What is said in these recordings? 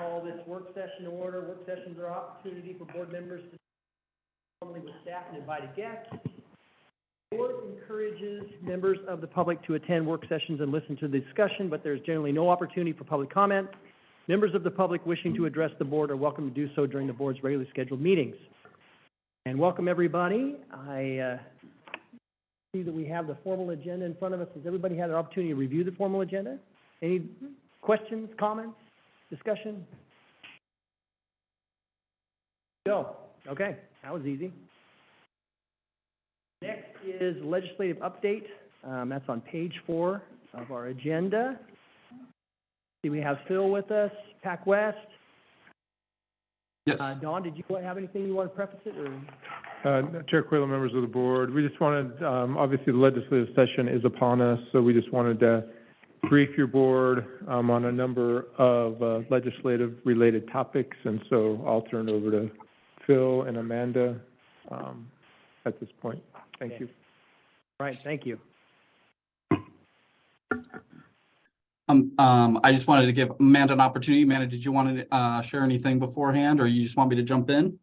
Call this work session to order. Work sessions are opportunity for board members to formally with staff and invited guests. The board encourages members of the public to attend work sessions and listen to the discussion, but there's generally no opportunity for public comment. Members of the public wishing to address the board are welcome to do so during the board's regularly scheduled meetings. And welcome, everybody. I see that we have the formal agenda in front of us. Has everybody had an opportunity to review the formal agenda? Any questions, comments, discussion? Go. Okay, that was easy. Next is legislative update. That's on page 4 of our agenda. See, we have Phil with us, PAC West. Yes. Don, did you have anything you want to preface it, or? Chair Quaylen, members of the board, we just wanted, obviously the legislative session is upon us, so we just wanted to brief your board on a number of legislative related topics, and so I'll turn it over to Phil and Amanda at this point. Thank you. All right, thank you. I just wanted to give Amanda an opportunity. Amanda, did you want to share anything beforehand, or you just want me to jump in?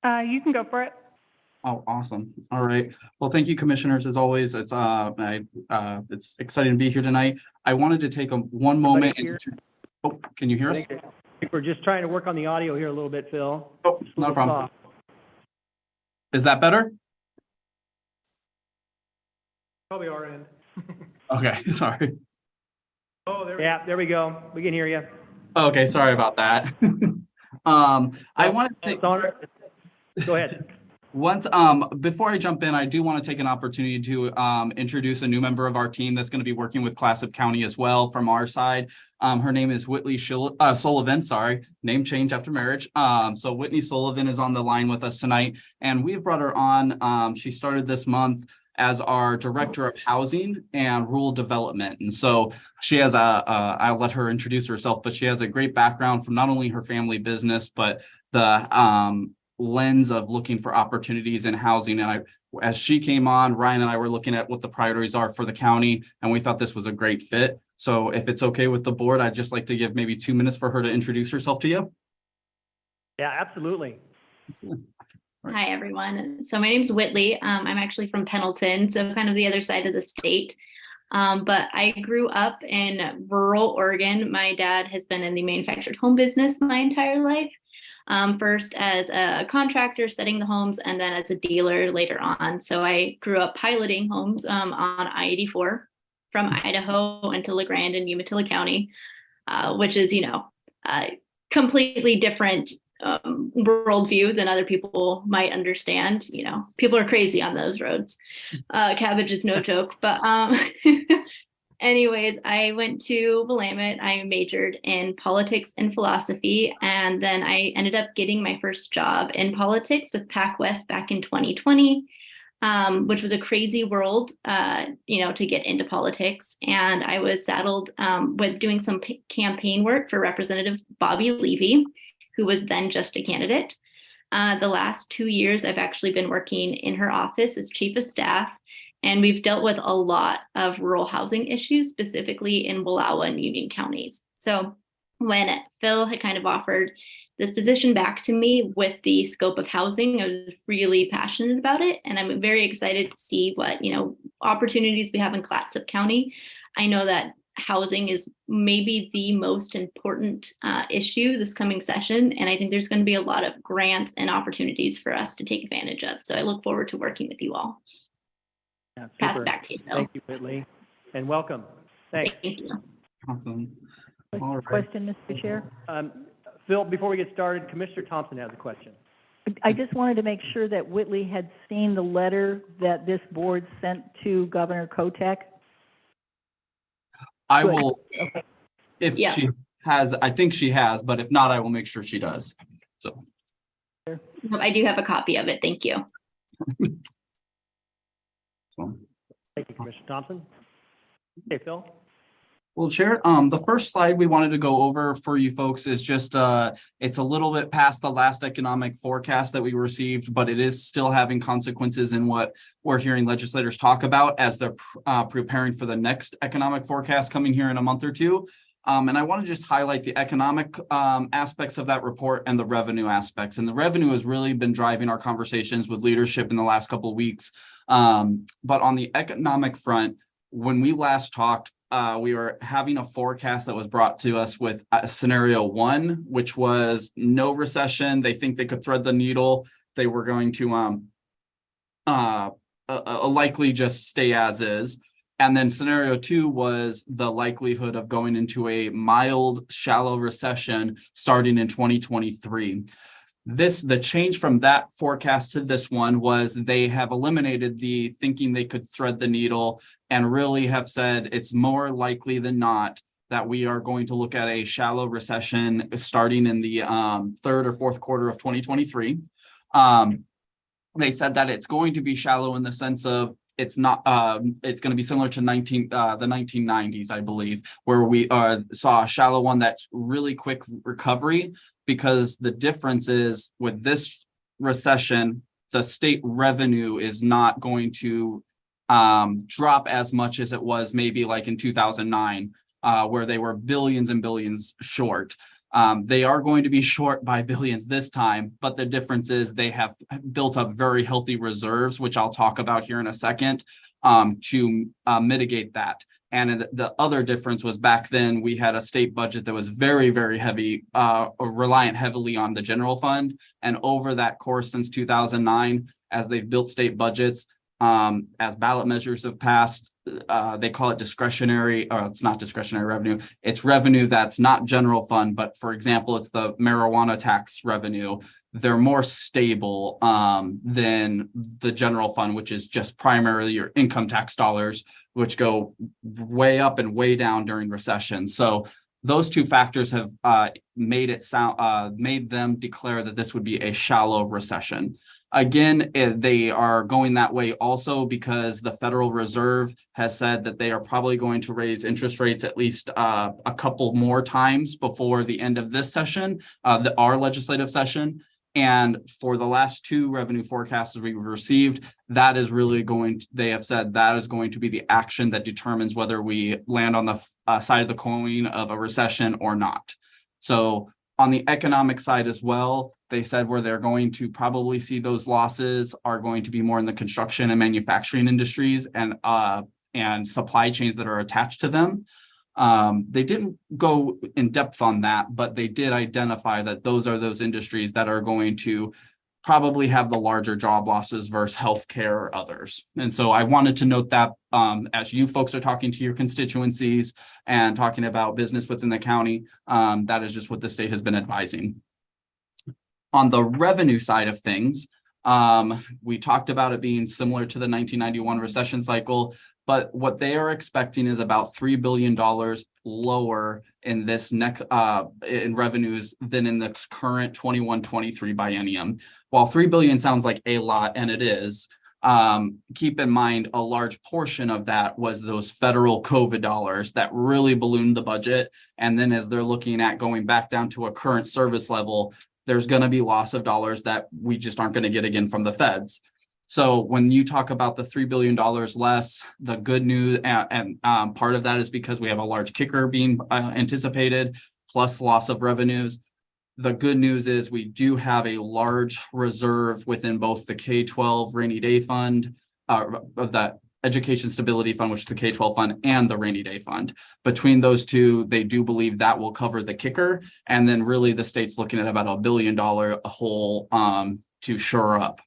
You can go for it. Oh, awesome. All right. Well, thank you, commissioners. As always, it's exciting to be here tonight. I wanted to take one moment. Oh, can you hear us? I think we're just trying to work on the audio here a little bit, Phil. Oh, no problem. Is that better? Probably our end. Okay, sorry. Oh, there we go. We can hear you. Okay, sorry about that. I wanted to take. Go ahead. Before I jump in, I do want to take an opportunity to introduce a new member of our team that's going to be working with Clatsop County as well from our side. Her name is Whitley Sullivan, name change after marriage. So Whitney Sullivan is on the line with us tonight, and we've brought her on. She started this month as our Director of Housing and Rural Development. And so she has I'll let her introduce herself, but she has a great background from not only her family business, but the lens of looking for opportunities in housing. And as she came on, Ryan and I were looking at what the priorities are for the county, and we thought this was a great fit. So if it's okay with the board, I'd just like to give maybe 2 minutes for her to introduce herself to you. Yeah, absolutely. Hi, everyone. So my name is Whitley. I'm actually from Pendleton, so kind of the other side of the state. But I grew up in rural Oregon. My dad has been in the manufactured home business my entire life. First as a contractor setting the homes, and then as a dealer later on. So I grew up piloting homes on I-84 from Idaho into La Grande and Umatilla County, which is, completely different worldview than other people might understand. People are crazy on those roads. Cabbage is no joke, but anyways, I went to Willamette. I majored in politics and philosophy, and then I ended up getting my first job in politics with PAC West back in 2020, which was a crazy world, to get into politics. And I was saddled with doing some campaign work for Representative Bobby Levy, who was then just a candidate. The last 2 years, I've actually been working in her office as chief of staff, and we've dealt with a lot of rural housing issues, specifically in Wallowa and Union counties. So when Phil had kind of offered this position back to me with the scope of housing, I was really passionate about it. And I'm very excited to see what, opportunities we have in Clatsop County. I know that housing is maybe the most important issue this coming session. And I think there's going to be a lot of grants and opportunities for us to take advantage of. So I look forward to working with you all. Yeah, pass it back to you, Phil. Thank you, Whitley, and welcome. Thanks. Thank you. Awesome. All right. Question, Mr. Chair? Phil, before we get started, Commissioner Thompson has a question. I just wanted to make sure that Whitley had seen the letter that this board sent to Governor Kotek. I will, Okay. if she has, I think she has, but if not, I will make sure she does. So. I do have a copy of it. Thank you. Thank you, Commissioner Thompson. Okay, Phil. Well, Chair, the first slide we wanted to go over for you folks is just, it's a little bit past the last economic forecast that we received, but it is still having consequences in what we're hearing legislators talk about as they're preparing for the next economic forecast coming here in a month or two. And I want to just highlight the economic aspects of that report and the revenue aspects. And the revenue has really been driving our conversations with leadership in the last couple of weeks. But on the economic front, when we last talked, we were having a forecast that was brought to us with scenario 1, which was no recession. They think they could thread the needle. They were going to likely just stay as is. And then scenario 2 was the likelihood of going into a mild, shallow recession starting in 2023. The change from that forecast to this one was they have eliminated the thinking they could thread the needle and really have said it's more likely than not that we are going to look at a shallow recession starting in the third or fourth quarter of 2023. They said that it's going to be shallow in the sense of it's not it's going to be similar to the 1990s, I believe, where we saw a shallow one that's really quick recovery, because the difference is with this recession, the state revenue is not going to drop as much as it was maybe like in 2009, where they were billions and billions short. They are going to be short by billions this time, but the difference is they have built up very healthy reserves, which I'll talk about here in a second, to mitigate that. And the other difference was back then we had a state budget that was very, very heavy, reliant heavily on the general fund. And over that course since 2009, as they've built state budgets, as ballot measures have passed, they call it discretionary, or it's not discretionary revenue. It's revenue that's not general fund, but for example, it's the marijuana tax revenue. They're more stable than the general fund, which is just primarily your income tax dollars, which go way up and way down during recession. So those two factors have made them declare that this would be a shallow recession. Again, they are going that way also because the Federal Reserve has said that they are probably going to raise interest rates at least a couple more times before the end of this session, our legislative session. And for the last 2 revenue forecasts we've received, that is really they have said that is going to be the action that determines whether we land on the side of the coin of a recession or not. So on the economic side as well, they said where they're going to probably see those losses are going to be more in the construction and manufacturing industries and supply chains that are attached to them. They didn't go in depth on that, but they did identify that those are those industries that are going to probably have the larger job losses versus healthcare or others. And so I wanted to note that as you folks are talking to your constituencies and talking about business within the county, that is just what the state has been advising. On the revenue side of things, we talked about it being similar to the 1991 recession cycle, but what they are expecting is about $3 billion lower in this next in revenues than in the current 21-23 biennium. While $3 billion sounds like a lot, and it is, keep in mind a large portion of that was those federal COVID dollars that really ballooned the budget. And then as they're looking at going back down to a current service level, there's going to be loss of dollars that we just aren't going to get again from the feds. So when you talk about the $3 billion less, the good news, and part of that is because we have a large kicker being anticipated, plus loss of revenues. The good news is we do have a large reserve within both the K-12 rainy day fund, of that Education Stability Fund, which is the K-12 fund, and the rainy day fund. Between those two, they do believe that will cover the kicker. And then really the state's looking at about $1 billion hole to shore up.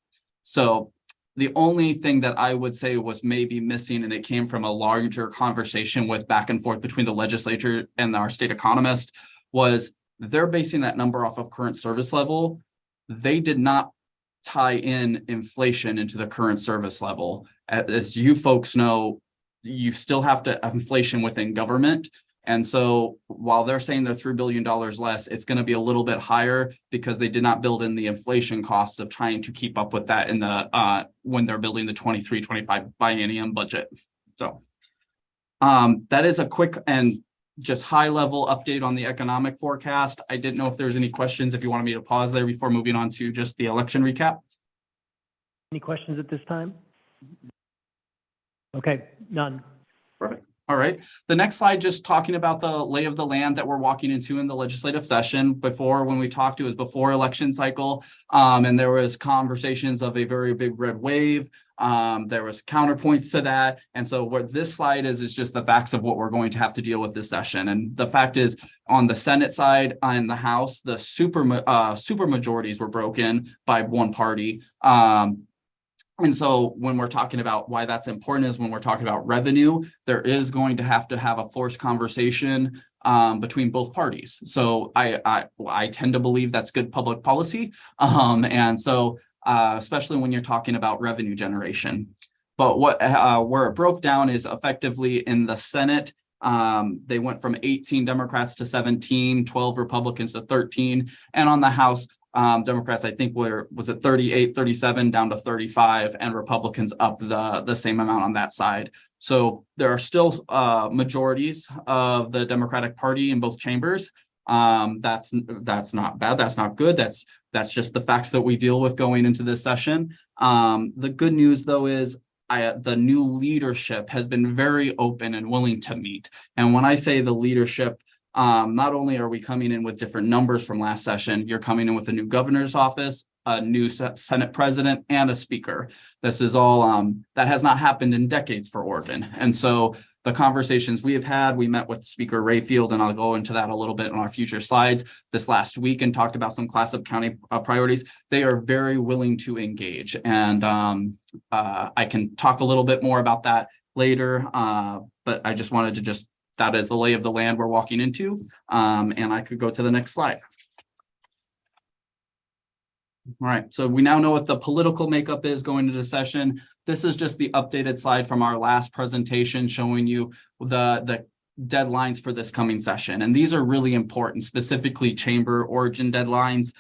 So the only thing that I would say was maybe missing, and it came from a larger conversation with back and forth between the legislature and our state economist, was they're basing that number off of current service level. They did not tie in inflation into the current service level. As you folks know, you still have to have inflation within government. And so while they're saying they're $3 billion less, it's going to be a little bit higher because they did not build in the inflation costs of trying to keep up with that in the when they're building the 23-25 biennium budget. So that is a quick and just high level update on the economic forecast. I didn't know if there's any questions, if you wanted me to pause there before moving on to just the election recap. Any questions at this time? Okay, none. Perfect. All right. The next slide, just talking about the lay of the land that we're walking into in the legislative session. Before, when we talked, it was before election cycle, and there was conversations of a very big red wave. There was counterpoints to that. And so what this slide is just the facts of what we're going to have to deal with this session. And the fact is, on the Senate side and the House, the super majorities were broken by one party. And so when we're talking about why that's important is when we're talking about revenue, there is going to have a forced conversation between both parties. So I tend to believe that's good public policy. And so especially when you're talking about revenue generation. But where it broke down is effectively in the Senate, they went from 18 Democrats to 17, 12 Republicans to 13. And on the House, Democrats, I think was it 38, 37 down to 35, and Republicans up the same amount on that side. So there are still majorities of the Democratic Party in both chambers. That's not bad. That's not good. That's just the facts that we deal with going into this session. The good news, though, is the new leadership has been very open and willing to meet. And when I say the leadership, not only are we coming in with different numbers from last session, you're coming in with a new governor's office, a new Senate president, and a speaker. This is all that has not happened in decades for Oregon. And so the conversations we have had, we met with Speaker Rayfield, and I'll go into that a little bit in our future slides this last week and talked about some Clatsop County priorities. They are very willing to engage. And I can talk a little bit more about that later, but I just wanted to that is the lay of the land we're walking into. And I could go to the next slide. All right, so we now know what the political makeup is going into the session. This is just the updated slide from our last presentation showing you the deadlines for this coming session. And these are really important, specifically chamber origin deadlines.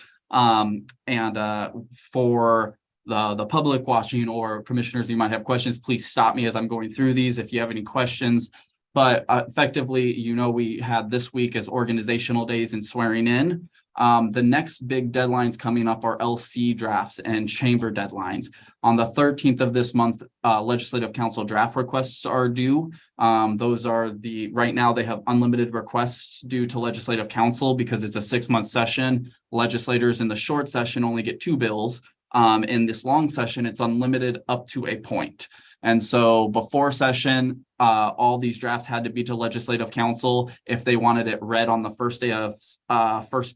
For the public watching or commissioners, you might have questions, please stop me as I'm going through these if you have any questions. But effectively, we had this week as organizational days and swearing in. The next big deadlines coming up are LC drafts and chamber deadlines. On the 13th of this month, Legislative Council draft requests are due. Those are right now they have unlimited requests due to Legislative Council because it's a 6-month session. Legislators in the short session only get 2 bills. In this long session, it's unlimited up to a point. And so before session, all these drafts had to be to Legislative Council if they wanted it read on the first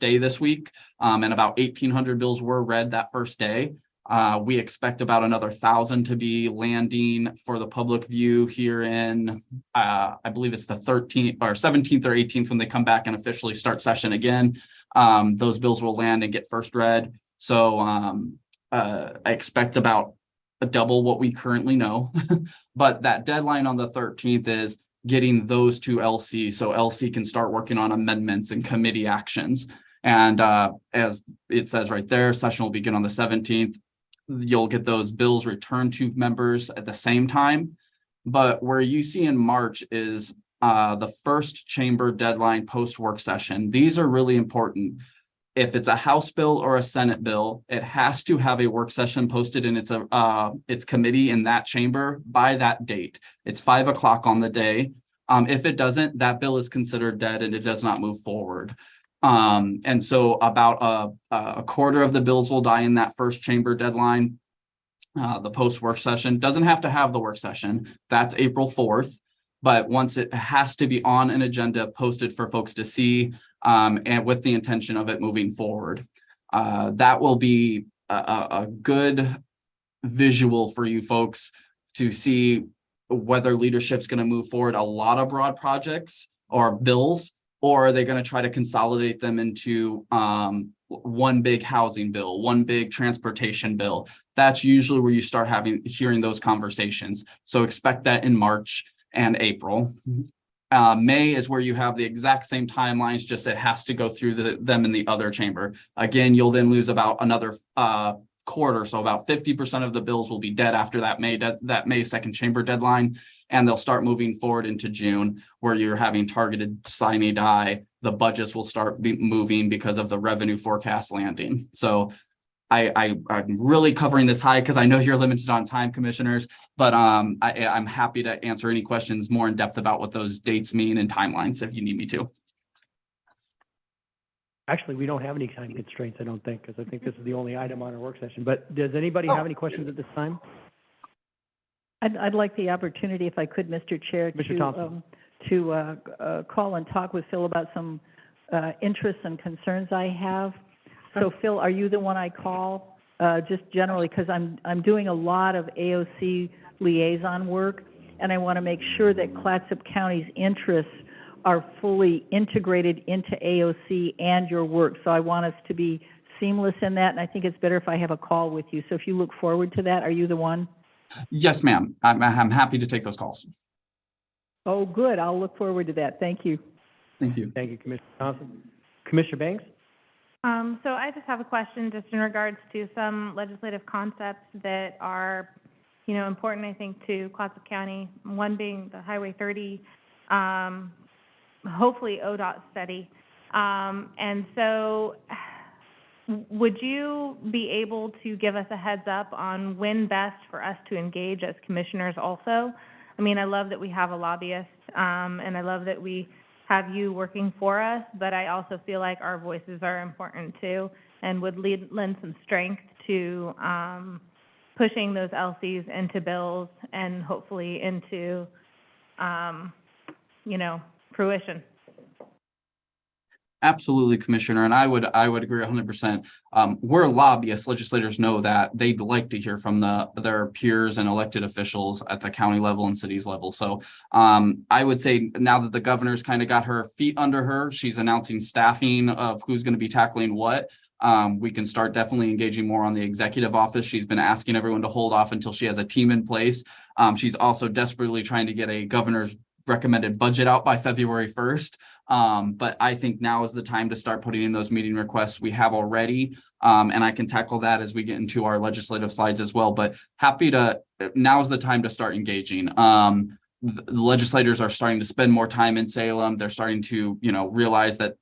day this week. And about 1,800 bills were read that first day. We expect about another 1,000 to be landing for the public view here in, I believe it's the 13th or 17th or 18th when they come back and officially start session again. Those bills will land and get first read. So I expect about double what we currently know. But that deadline on the 13th is getting those to LC so LC can start working on amendments and committee actions. And as it says right there, session will begin on the 17th. You'll get those bills returned to members at the same time. But where you see in March is the first chamber deadline post work session. These are really important. If it's a House bill or a Senate bill, it has to have a work session posted in its committee in that chamber by that date. It's 5 o'clock on the day. If it doesn't, that bill is considered dead and it does not move forward. And so about a quarter of the bills will die in that first chamber deadline. The post work session doesn't have to have the work session. That's April 4th. But once it has to be on an agenda posted for folks to see, and with the intention of it moving forward. That will be a good visual for you folks to see whether leadership's going to move forward a lot of broad projects or bills, or are they going to try to consolidate them into one big housing bill, one big transportation bill. That's usually where you start hearing those conversations. So expect that in March and April. May is where you have the exact same timelines, just it has to go through them in the other chamber. Again, you'll then lose about another quarter, so about 50% of the bills will be dead after that May 2nd chamber deadline, and they'll start moving forward into June, where you're having targeted sine die. The budgets will start moving because of the revenue forecast landing. So I'm really covering this high because I know you're limited on time, commissioners, but I'm happy to answer any questions more in depth about what those dates mean and timelines if you need me to. Actually, we don't have any time constraints, I don't think, because I think this is the only item on our work session. But does anybody have any questions at this time? I'd like the opportunity, if I could, Mr. Chair, Mr. Thompson. to call and talk with Phil about some interests and concerns I have. So Phil, are you the one I call, just generally, because I'm doing a lot of AOC liaison work, and I want to make sure that Clatsop County's interests are fully integrated into AOC and your work. So I want us to be seamless in that, and I think it's better if I have a call with you. So if you look forward to that, are you the one? Yes, ma'am. I'm happy to take those calls. Oh, good. I'll look forward to that. Thank you. Thank you. Thank you, Commissioner Thompson. Commissioner Banks? So I just have a question just in regards to some legislative concepts that are, important, I think, to Clatsop County. One being the Highway 30, hopefully ODOT study. And so would you be able to give us a heads up on when best for us to engage as commissioners also? I mean, I love that we have a lobbyist, and I love that we have you working for us, but I also feel like our voices are important too, and would lend some strength to pushing those LCs into bills and hopefully into, fruition. Absolutely, Commissioner, and I would agree 100%. We're lobbyists. Legislators know that they'd like to hear from their peers and elected officials at the county level and cities level. So I would say now that the governor's kind of got her feet under her, she's announcing staffing of who's going to be tackling what. We can start definitely engaging more on the executive office. She's been asking everyone to hold off until she has a team in place. She's also desperately trying to get a governor's recommended budget out by February 1st. But I think now is the time to start putting in those meeting requests we have already. And I can tackle that as we get into our legislative slides as well, but now is the time to start engaging. The legislators are starting to spend more time in Salem. They're starting to, realize that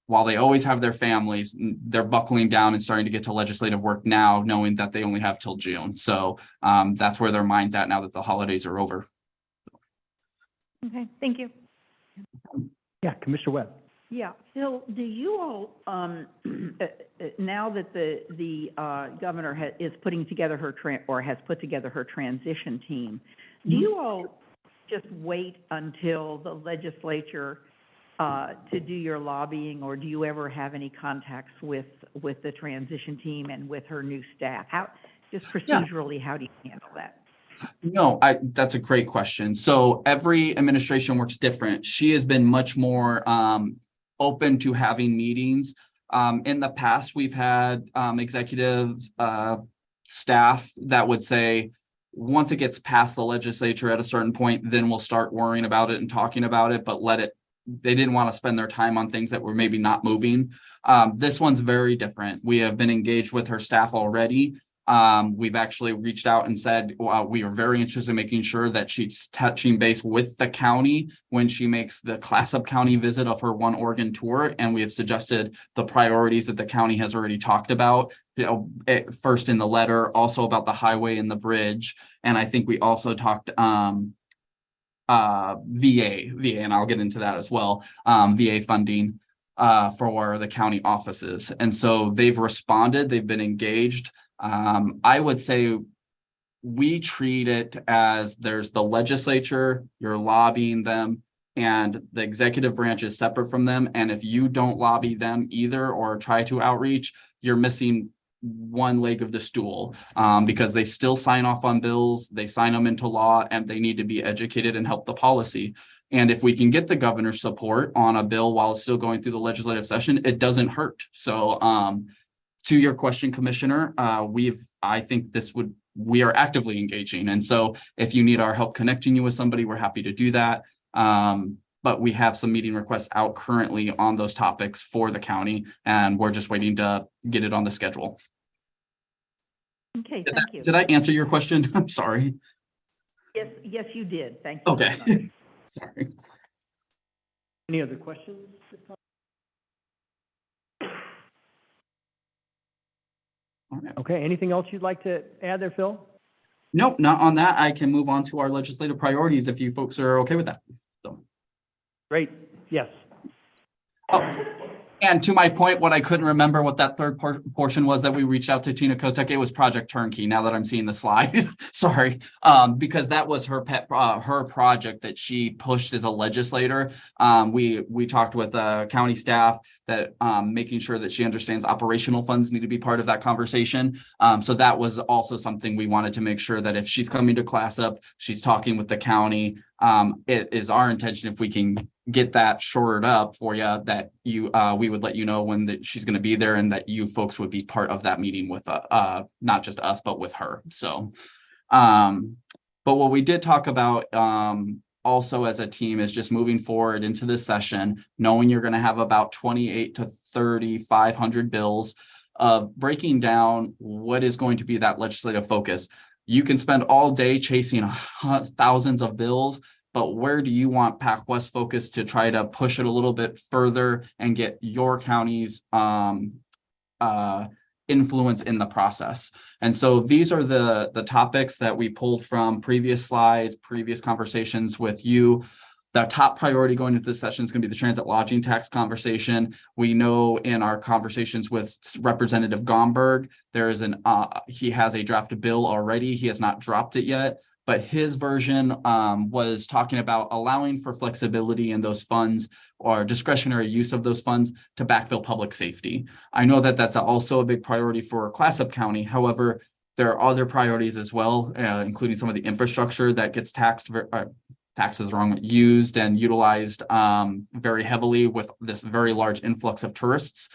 while they always have their families, they're buckling down and starting to get to legislative work now, knowing that they only have till June. So that's where their mind's at now that the holidays are over. Okay, thank you. Yeah, Commissioner Webb. Yeah, Phil, do you all, now that the governor is putting together has put together her transition team, do you all just wait until the legislature to do your lobbying, or do you ever have any contacts with the transition team and with her new staff? Just procedurally, how do you handle that? No, that's a great question. So every administration works different. She has been much more open to having meetings. In the past, we've had executive staff that would say, once it gets past the legislature at a certain point, then we'll start worrying about it and talking about it, but they didn't want to spend their time on things that were maybe not moving. This one's very different. We have been engaged with her staff already. We've actually reached out and said we are very interested in making sure that she's touching base with the county when she makes the Clatsop County visit of her One Oregon tour, and we have suggested the priorities that the county has already talked about. First in the letter, also about the highway and the bridge, and I think we also talked VA, and I'll get into that as well. VA funding for the county offices, and so they've responded. They've been engaged. I would say we treat it as there's the legislature, you're lobbying them, and the executive branch is separate from them. And if you don't lobby them either or try to outreach, you're missing one leg of the stool, because they still sign off on bills, they sign them into law, and they need to be educated and help the policy. And if we can get the governor's support on a bill while it's still going through the legislative session, it doesn't hurt. So, to your question, Commissioner, we are actively engaging. And so if you need our help connecting you with somebody, we're happy to do that. But we have some meeting requests out currently on those topics for the county, and we're just waiting to get it on the schedule. Okay, thank you. Did I answer your question? I'm sorry. Yes, you did. Thank you. Okay. Very much. Sorry. Any other questions? All right. Okay, anything else you'd like to add there, Phil? Nope, not on that. I can move on to our legislative priorities if you folks are okay with that. So. Great, yes. Oh, and to my point, what I couldn't remember what that third portion was that we reached out to Tina Kotek, it was Project Turnkey, now that I'm seeing the slide. Sorry, because that was her her project that she pushed as a legislator. We talked with county staff that making sure that she understands operational funds need to be part of that conversation. So that was also something we wanted to make sure that if she's coming to class up, she's talking with the county. It is our intention, if we can get that shored up for you, that we would let you know when she's going to be there, and that you folks would be part of that meeting with not just us, but with her. So but what we did talk about also as a team is just moving forward into this session, knowing you're going to have about 2,800 to 3,500 bills, breaking down what is going to be that legislative focus. You can spend all day chasing thousands of bills, but where do you want PacWest focus to try to push it a little bit further and get your county's influence in the process? And so these are the topics that we pulled from previous slides, previous conversations with you. The top priority going into this session is going to be the transit lodging tax conversation. We know in our conversations with Representative Gomberg, there is he has a draft bill already. He has not dropped it yet, but his version was talking about allowing for flexibility in those funds or discretionary use of those funds to backfill public safety. I know that that's also a big priority for Clatsop County. However, there are other priorities as well, including some of the infrastructure that gets used and utilized very heavily with this very large influx of tourists.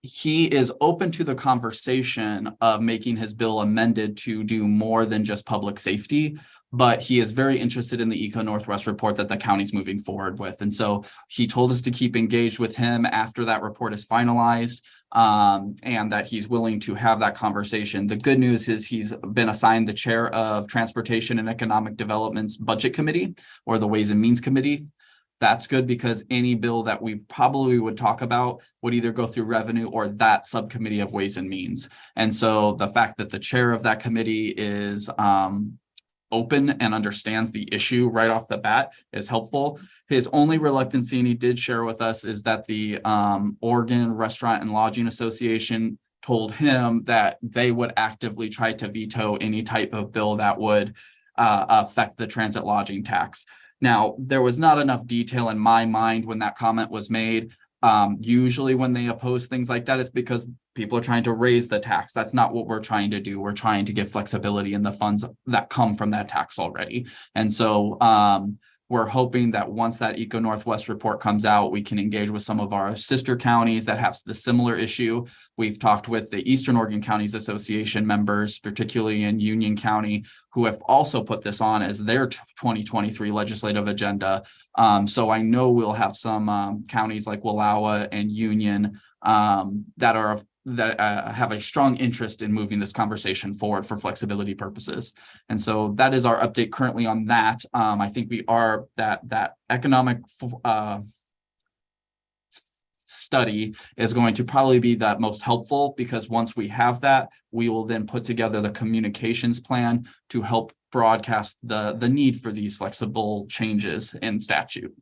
He is open to the conversation of making his bill amended to do more than just public safety, but he is very interested in the Eco Northwest report that the county's moving forward with. And so he told us to keep engaged with him after that report is finalized, and that he's willing to have that conversation. The good news is he's been assigned the chair of Transportation and Economic Development's Budget Committee, or the Ways and Means Committee. That's good because any bill that we probably would talk about would either go through revenue or that subcommittee of Ways and Means. And so the fact that the chair of that committee is open and understands the issue right off the bat is helpful. His only reluctancy, and he did share with us, is that the Oregon Restaurant and Lodging Association told him that they would actively try to veto any type of bill that would affect the transit lodging tax. Now, there was not enough detail in my mind when that comment was made. Usually when they oppose things like that, it's because people are trying to raise the tax. That's not what we're trying to do. We're trying to get flexibility in the funds that come from that tax already. And so we're hoping that once that Eco Northwest report comes out, we can engage with some of our sister counties that have the similar issue. We've talked with the Eastern Oregon Counties Association members, particularly in Union County, who have also put this on as their 2023 legislative agenda. So I know we'll have some counties like Wallowa and Union that have a strong interest in moving this conversation forward for flexibility purposes. And so that is our update currently on that. I think we are that economic study is going to probably be that most helpful, because once we have that, we will then put together the communications plan to help broadcast the need for these flexible changes in statute.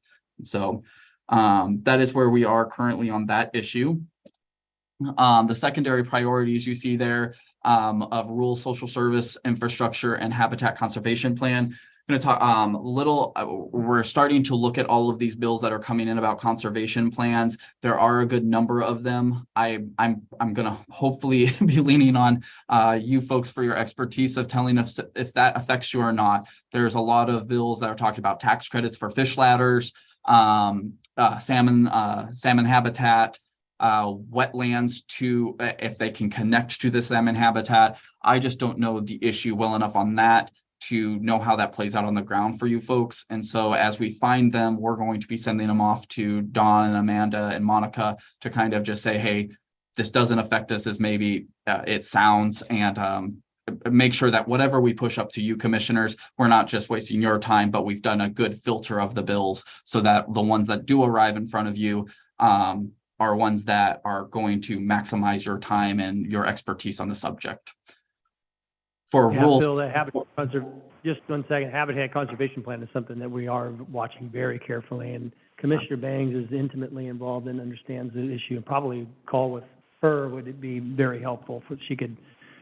So that is where we are currently on that issue. The secondary priorities you see there of rural social service, infrastructure, and habitat conservation plan. I'm going to talk we're starting to look at all of these bills that are coming in about conservation plans. There are a good number of them. I'm going to hopefully be leaning on you folks for your expertise of telling us if that affects you or not. There's a lot of bills that are talking about tax credits for fish ladders, salmon habitat, wetlands to if they can connect to the salmon habitat. I just don't know the issue well enough on that to know how that plays out on the ground for you folks. And so as we find them, we're going to be sending them off to Dawn and Amanda and Monica to kind of just say, hey, this doesn't affect us as maybe it sounds, and make sure that whatever we push up to you commissioners, we're not just wasting your time, but we've done a good filter of the bills so that the ones that do arrive in front of you are ones that are going to maximize your time and your expertise on the subject. For Yeah, rules, Phil, just 1 second, Habitat Conservation Plan is something that we are watching very carefully, and Commissioner Bangs is intimately involved and understands the issue, and probably a call with her would be very helpful, she could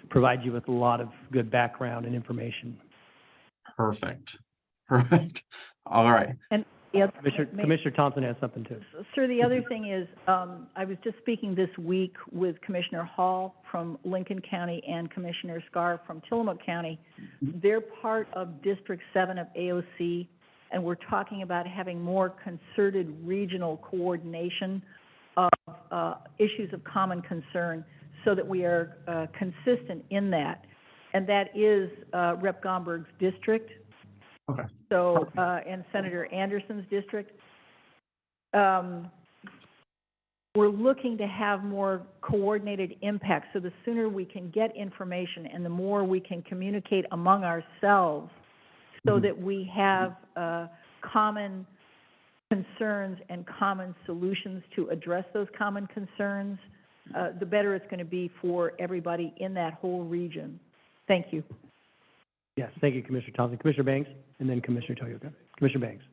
provide you with a lot of good background and information. perfect. All right. And the other, Commissioner Thompson has something too. Sir, the other thing is, I was just speaking this week with Commissioner Hall from Lincoln County and Commissioner Scar from Tillamook County. They're part of District 7 of AOC, and we're talking about having more concerted regional coordination of issues of common concern so that we are consistent in that. And that is Rep. Gomberg's district. Okay. So, and Senator Anderson's district. We're looking to have more coordinated impact, so the sooner we can get information and the more we can communicate among ourselves so that we have common concerns and common solutions to address those common concerns, the better it's going to be for everybody in that whole region. Thank you. Yes, thank you, Commissioner Thompson. Commissioner Banks, and then Commissioner Toyoka. Commissioner Banks.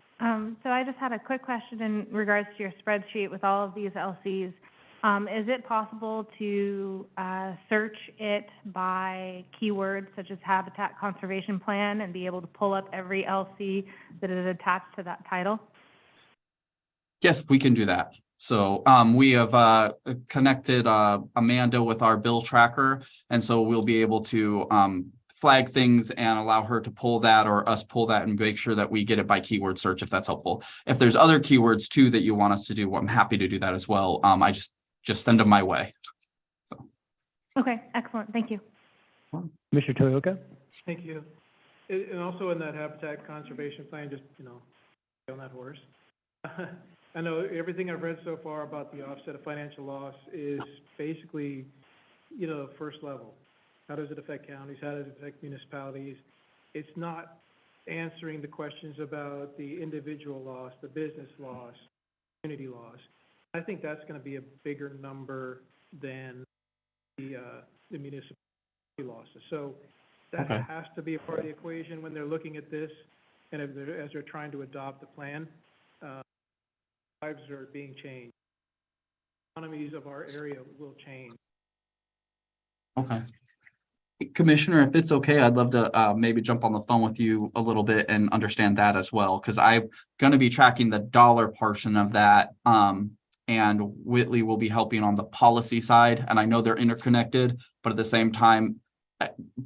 So I just had a quick question in regards to your spreadsheet with all of these LCs. Is it possible to search it by keywords such as Habitat Conservation Plan and be able to pull up every LC that is attached to that title? Yes, we can do that. So we have connected Amanda with our bill tracker, and so we'll be able to flag things and allow her to pull that or us pull that and make sure that we get it by keyword search if that's helpful. If there's other keywords too that you want us to do, I'm happy to do that as well. I just send them my way. So. Okay, excellent. Thank you. Commissioner Toyoka. Thank you. And also in that Habitat Conservation Plan, just, on that horse. I know everything I've read so far about the offset of financial loss is basically, first level. How does it affect counties? How does it affect municipalities? It's not answering the questions about the individual loss, the business loss, community loss. I think that's going to be a bigger number than the municipal losses. So that has to be a part of the equation when they're looking at this, and as they're trying to adopt the plan. Lives are being changed. Economies of our area will change. Okay. Commissioner, if it's okay, I'd love to maybe jump on the phone with you a little bit and understand that as well, because I'm going to be tracking the dollar portion of that, and Whitley will be helping on the policy side. And I know they're interconnected, but at the same time,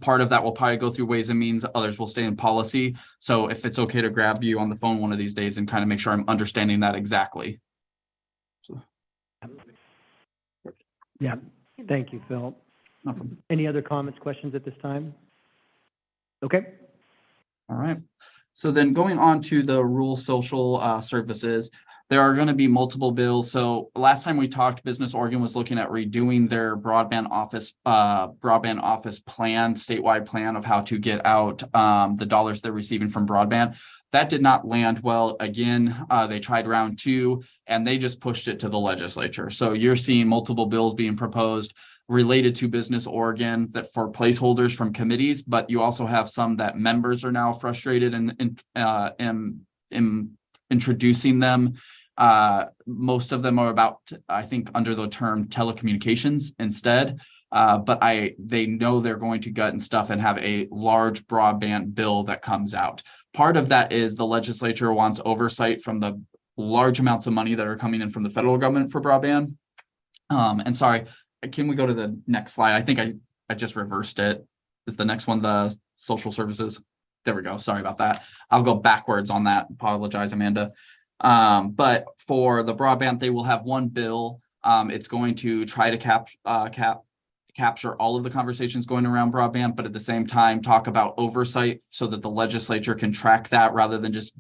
part of that will probably go through Ways and Means, others will stay in policy. So if it's okay to grab you on the phone one of these days and kind of make sure I'm understanding that exactly. So. Yeah, thank you, Phil. Nothing. Any other comments, questions at this time? Okay. All right. So then going on to the rural social services, there are going to be multiple bills. So last time we talked, Business Oregon was looking at redoing their broadband office plan, statewide plan of how to get out the dollars they're receiving from broadband. That did not land well. Again, they tried round 2 and they just pushed it to the legislature. So you're seeing multiple bills being proposed related to Business Oregon that for placeholders from committees, but you also have some that members are now frustrated in introducing them. Most of them are about, I think, under the term telecommunications instead. But they know they're going to gut and stuff and have a large broadband bill that comes out. Part of that is the legislature wants oversight from the large amounts of money that are coming in from the federal government for broadband. And sorry, can we go to the next slide? I think I just reversed it. Is the next one the social services? There we go. Sorry about that. I'll go backwards on that. Apologize, Amanda. But for the broadband, they will have one bill. It's going to try to capture all of the conversations going around broadband, but at the same time talk about oversight so that the legislature can track that rather than just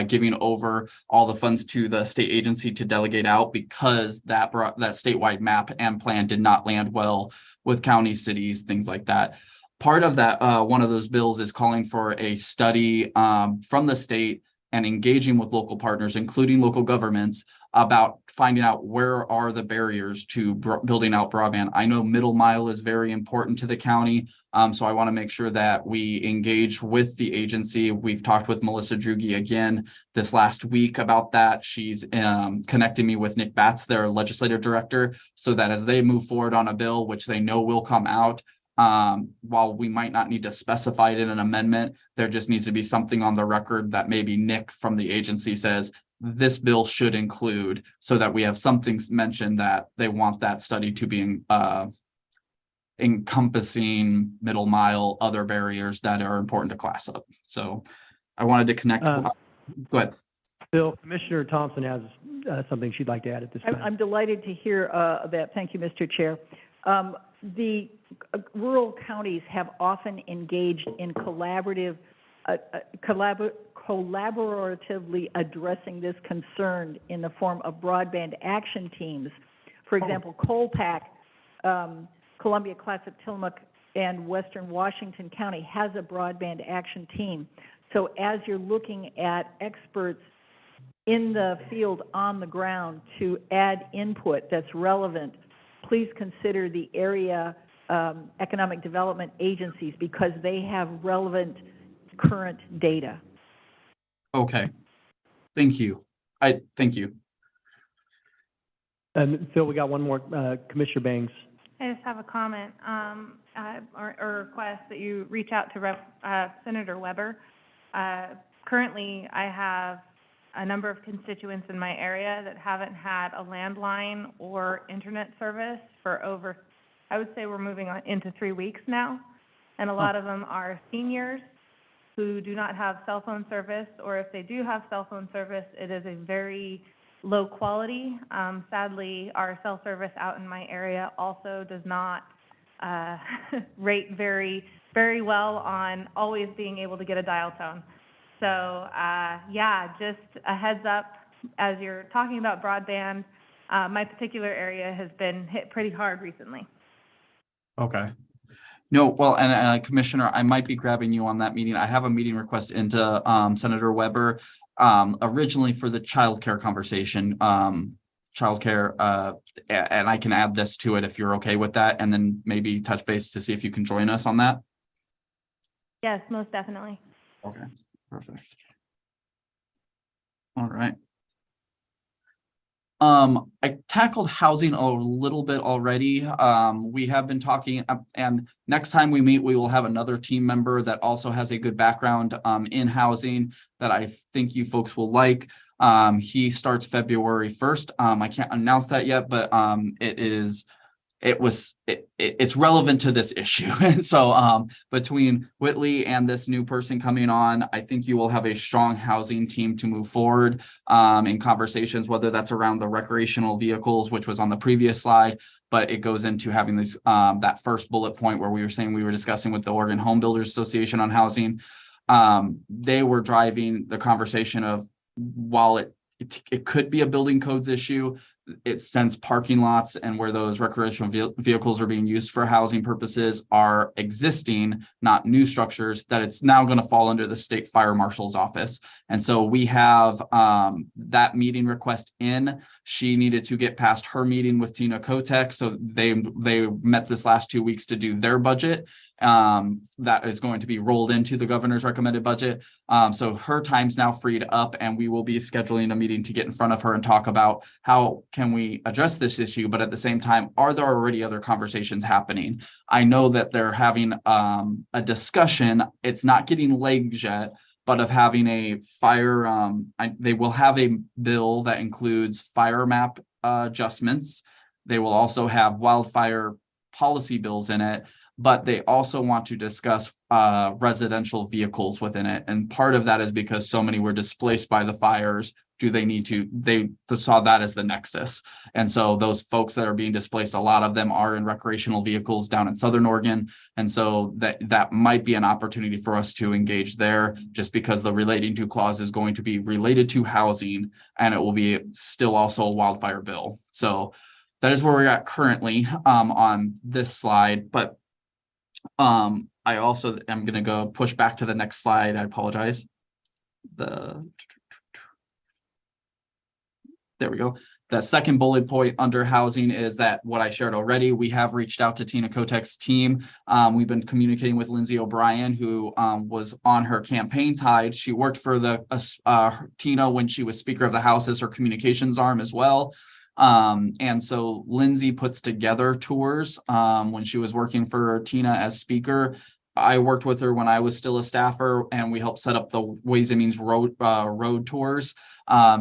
giving over all the funds to the state agency to delegate out, because that statewide map and plan did not land well with counties, cities, things like that. Part of that, one of those bills is calling for a study from the state and engaging with local partners, including local governments, about finding out where are the barriers to building out broadband. I know middle mile is very important to the county. So I want to make sure that we engage with the agency. We've talked with Melissa Drugi again this last week about that. She's connecting me with Nick Batts, their legislative director, so that as they move forward on a bill, which they know will come out, while we might not need to specify it in an amendment, there just needs to be something on the record that maybe Nick from the agency says this bill should include, so that we have something mentioned that they want that study to be encompassing middle mile, other barriers that are important to Class Up. So I wanted to connect. Go ahead. Phil, Commissioner Thompson has something she'd like to add at this time. I'm delighted to hear that. Thank you, Mr. Chair. The rural counties have often engaged in collaboratively addressing this concern in the form of broadband action teams. For example, Colpack, Columbia, Clatsop, Tillamook, and Western Washington County has a broadband action team. So as you're looking at experts in the field on the ground to add input that's relevant, please consider the area economic development agencies, because they have relevant current data. Okay. Thank you. Thank you. And Phil, we got one more, Commissioner Bangs. I just have a comment, or request that you reach out to Senator Weber. Currently, I have a number of constituents in my area that haven't had a landline or internet service for over, I would say we're moving on into 3 weeks now. And a lot of them are seniors who do not have cell phone service, or if they do have cell phone service, it is a very low quality. Sadly, our cell service out in my area also does not rate very, very well on always being able to get a dial tone. So, yeah, just a heads up as you're talking about broadband. My particular area has been hit pretty hard recently. Okay. No, well, and Commissioner, I might be grabbing you on that meeting. I have a meeting request into Senator Weber, originally for the childcare conversation, childcare, and I can add this to it if you're okay with that, and then maybe touch base to see if you can join us on that. Yes, most definitely. Okay, perfect. All right. I tackled housing a little bit already. We have been talking, and next time we meet, we will have another team member that also has a good background in housing that I think you folks will like. He starts February 1st. I can't announce that yet, but it's relevant to this issue. And so between Whitley and this new person coming on, I think you will have a strong housing team to move forward in conversations, whether that's around the recreational vehicles, which was on the previous slide, but it goes into having this that first bullet point where we were saying we were discussing with the Oregon Home Builders Association on housing. They were driving the conversation of, while it could be a building codes issue, it, since parking lots and where those recreational vehicles are being used for housing purposes are existing, not new structures, that it's now going to fall under the state fire marshal's office. And so we have that meeting request in. She needed to get past her meeting with Tina Kotek. So they met this last 2 weeks to do their budget. That is going to be rolled into the governor's recommended budget. So her time's now freed up, and we will be scheduling a meeting to get in front of her and talk about how can we address this issue, but at the same time, are there already other conversations happening? I know that they're having a discussion. It's not getting legs yet, but of having a fire, they will have a bill that includes fire map adjustments. They will also have wildfire policy bills in it, but they also want to discuss residential vehicles within it. And part of that is because so many were displaced by the fires. They saw that as the nexus. And so those folks that are being displaced, a lot of them are in recreational vehicles down in Southern Oregon. And so that might be an opportunity for us to engage there, just because the relating to clause is going to be related to housing, and it will be still also a wildfire bill. So that is where we're at currently on this slide. But I also am going to go push back to the next slide. I apologize. There we go. The second bullet point under housing is that what I shared already, we have reached out to Tina Kotek's team. We've been communicating with Lindsay O'Brien, who was on her campaign side. She worked for Tina when she was Speaker of the House as her communications arm as well. And so Lindsay puts together tours when she was working for Tina as Speaker. I worked with her when I was still a staffer, and we helped set up the Ways and Means road tours,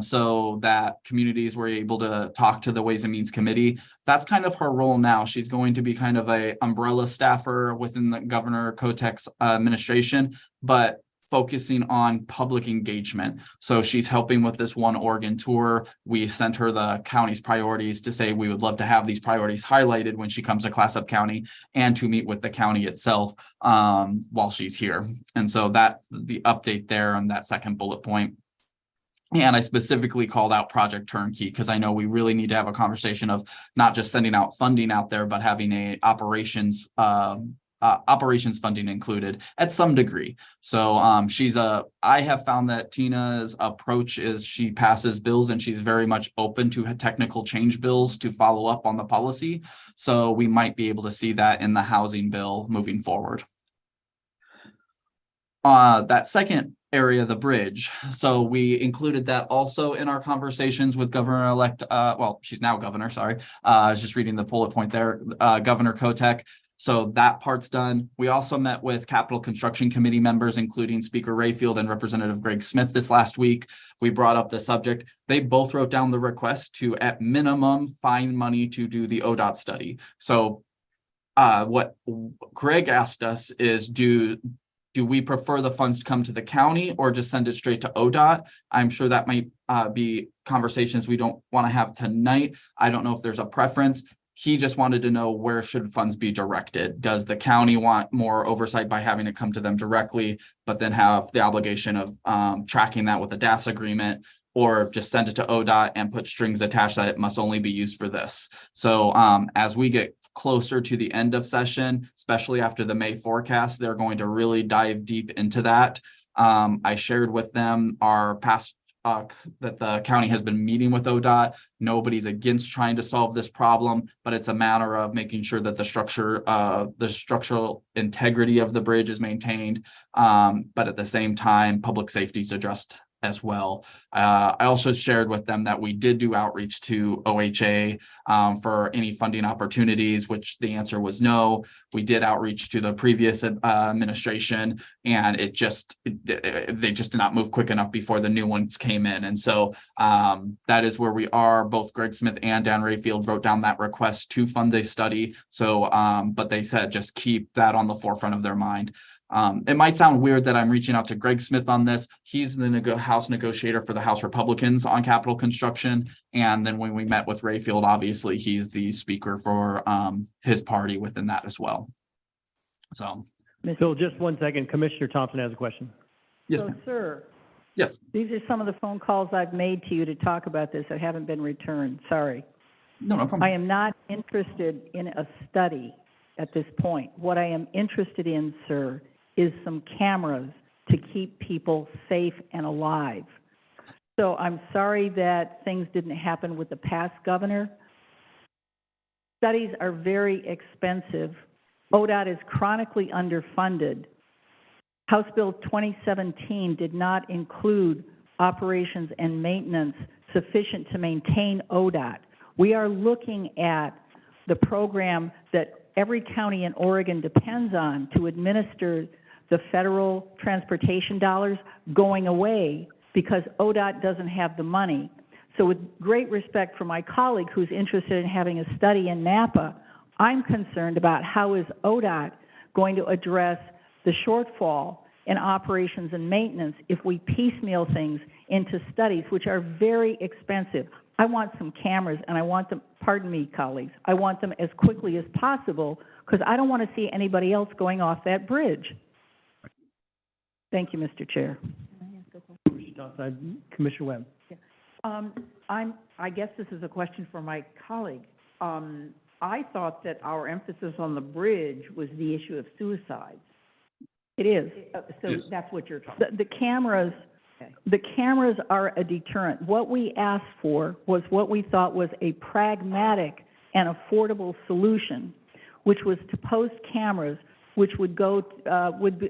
so that communities were able to talk to the Ways and Means Committee. That's kind of her role now. She's going to be kind of a umbrella staffer within the Governor Kotek's administration, but focusing on public engagement. So she's helping with this One Oregon tour. We sent her the county's priorities to say we would love to have these priorities highlighted when she comes to Clatsop County and to meet with the county itself while she's here. And so that's the update there on that second bullet point. And I specifically called out Project Turnkey because I know we really need to have a conversation of not just sending out funding out there, but having a operations funding included at some degree. So I have found that Tina's approach is she passes bills and she's very much open to technical change bills to follow up on the policy. So we might be able to see that in the housing bill moving forward. That second area, the bridge. So we included that also in our conversations with Governor-elect, well, she's now governor, sorry. I was just reading the bullet point there, Governor Kotek. So that part's done. We also met with Capital Construction Committee members, including Speaker Rayfield and Representative Greg Smith this last week. We brought up the subject. They both wrote down the request to, at minimum, find money to do the ODOT study. So what Greg asked us is, do we prefer the funds to come to the county or just send it straight to ODOT? I'm sure that might be conversations we don't want to have tonight. I don't know if there's a preference. He just wanted to know where should funds be directed. Does the county want more oversight by having it come to them directly, but then have the obligation of tracking that with a DAS agreement, or just send it to ODOT and put strings attached that it must only be used for this? So as we get closer to the end of session, especially after the May forecast, they're going to really dive deep into that. I shared with them our past that the county has been meeting with ODOT. Nobody's against trying to solve this problem, but it's a matter of making sure that the structural integrity of the bridge is maintained. But at the same time, public safety is addressed as well. I also shared with them that we did do outreach to OHA for any funding opportunities, which the answer was no. We did outreach to the previous administration, and they just did not move quick enough before the new ones came in. And so that is where we are. Both Greg Smith and Dan Rayfield wrote down that request to fund a study. So, but they said just keep that on the forefront of their mind. It might sound weird that I'm reaching out to Greg Smith on this. He's the House negotiator for the House Republicans on capital construction. And then when we met with Rayfield, obviously he's the speaker for his party within that as well. So. Phil, just 1 second. Commissioner Thompson has a question. Yes, So, ma'am. sir, Yes. these are some of the phone calls I've made to you to talk about this that haven't been returned. Sorry. No problem. I am not interested in a study at this point. What I am interested in, sir, is some cameras to keep people safe and alive. So I'm sorry that things didn't happen with the past governor. Studies are very expensive. ODOT is chronically underfunded. House Bill 2017 did not include operations and maintenance sufficient to maintain ODOT. We are looking at the program that every county in Oregon depends on to administer the federal transportation dollars going away because ODOT doesn't have the money. So with great respect for my colleague who's interested in having a study in Napa, I'm concerned about how is ODOT going to address the shortfall in operations and maintenance if we piecemeal things into studies, which are very expensive. I want some cameras, and I want them, pardon me, colleagues, I want them as quickly as possible because I don't want to see anybody else going off that bridge. Thank you, Mr. Chair. Commissioner Thompson, Commissioner Webb. I guess this is a question for my colleague. I thought that our emphasis on the bridge was the issue of suicides. It is. So Yes. that's what you're talking about. The cameras The cameras are a deterrent. What we asked for was what we thought was a pragmatic and affordable solution, which was to post cameras which would go,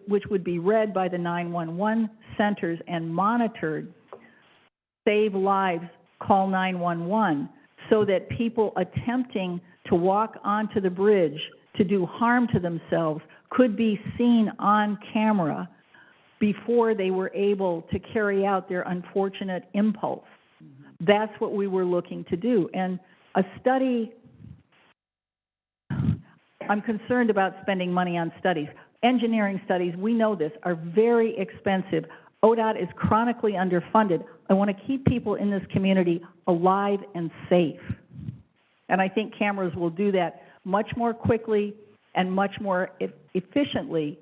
which would be read by the 911 centers and monitored, save lives, call 911, so that people attempting to walk onto the bridge to do harm to themselves could be seen on camera before they were able to carry out their unfortunate impulse. That's what we were looking to do. And a study, I'm concerned about spending money on studies. Engineering studies, we know this, are very expensive. ODOT is chronically underfunded. I want to keep people in this community alive and safe. And I think cameras will do that much more quickly and much more efficiently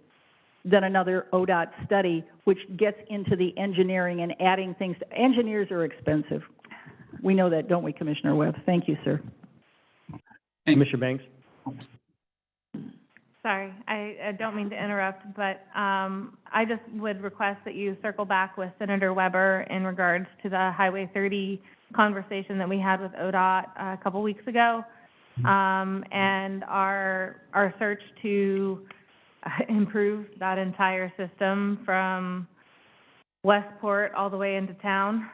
than another ODOT study, which gets into the engineering and adding things. Engineers are expensive. We know that, don't we, Commissioner Webb? Thank you, sir. Commissioner Banks? Sorry, I don't mean to interrupt, but I just would request that you circle back with Senator Weber in regards to the Highway 30 conversation that we had with ODOT a couple weeks ago, and our search to improve that entire system from Westport all the way into town.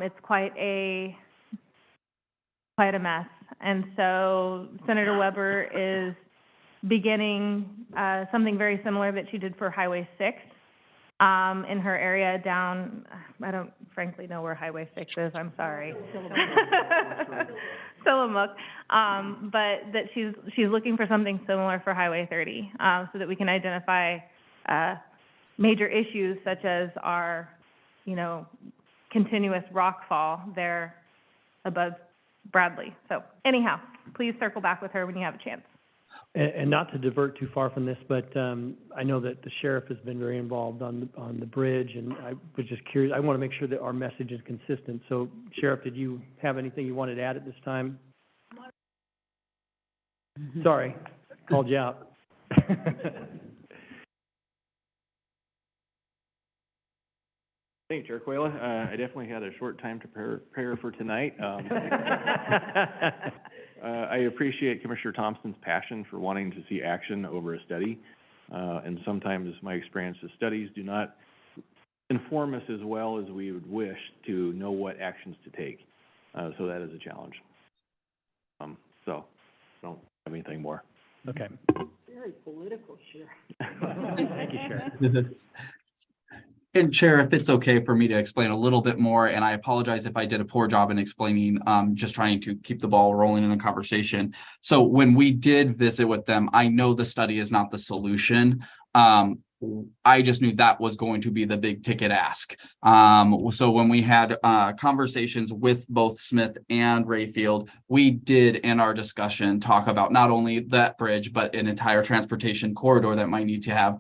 It's quite a mess, and so Senator Weber is beginning something very similar that she did for Highway 6 in her area down, I don't frankly know where Highway 6 is, I'm sorry. Tillamook. But that she's looking for something similar for Highway 30 so that we can identify major issues such as our, continuous rock fall there above Bradley. So anyhow, please circle back with her when you have a chance. And not to divert too far from this, but I know that the sheriff has been very involved on the bridge, and I was just curious. I want to make sure that our message is consistent. So, Sheriff, did you have anything you wanted to add at this time? Sorry, called you out. Thank you, Chair Quayla. I definitely had a short time to prepare for tonight. I appreciate Commissioner Thompson's passion for wanting to see action over a study. And sometimes my experience is studies do not inform us as well as we would wish to know what actions to take. So that is a challenge. So I don't have anything more. Okay. Very political, Sheriff. Thank you, Sheriff. And Chair, if it's okay for me to explain a little bit more, and I apologize if I did a poor job in explaining, just trying to keep the ball rolling in a conversation. So when we did visit with them, I know the study is not the solution. I just knew that was going to be the big ticket ask. So when we had conversations with both Smith and Rayfield, we did in our discussion talk about not only that bridge, but an entire transportation corridor that might need to have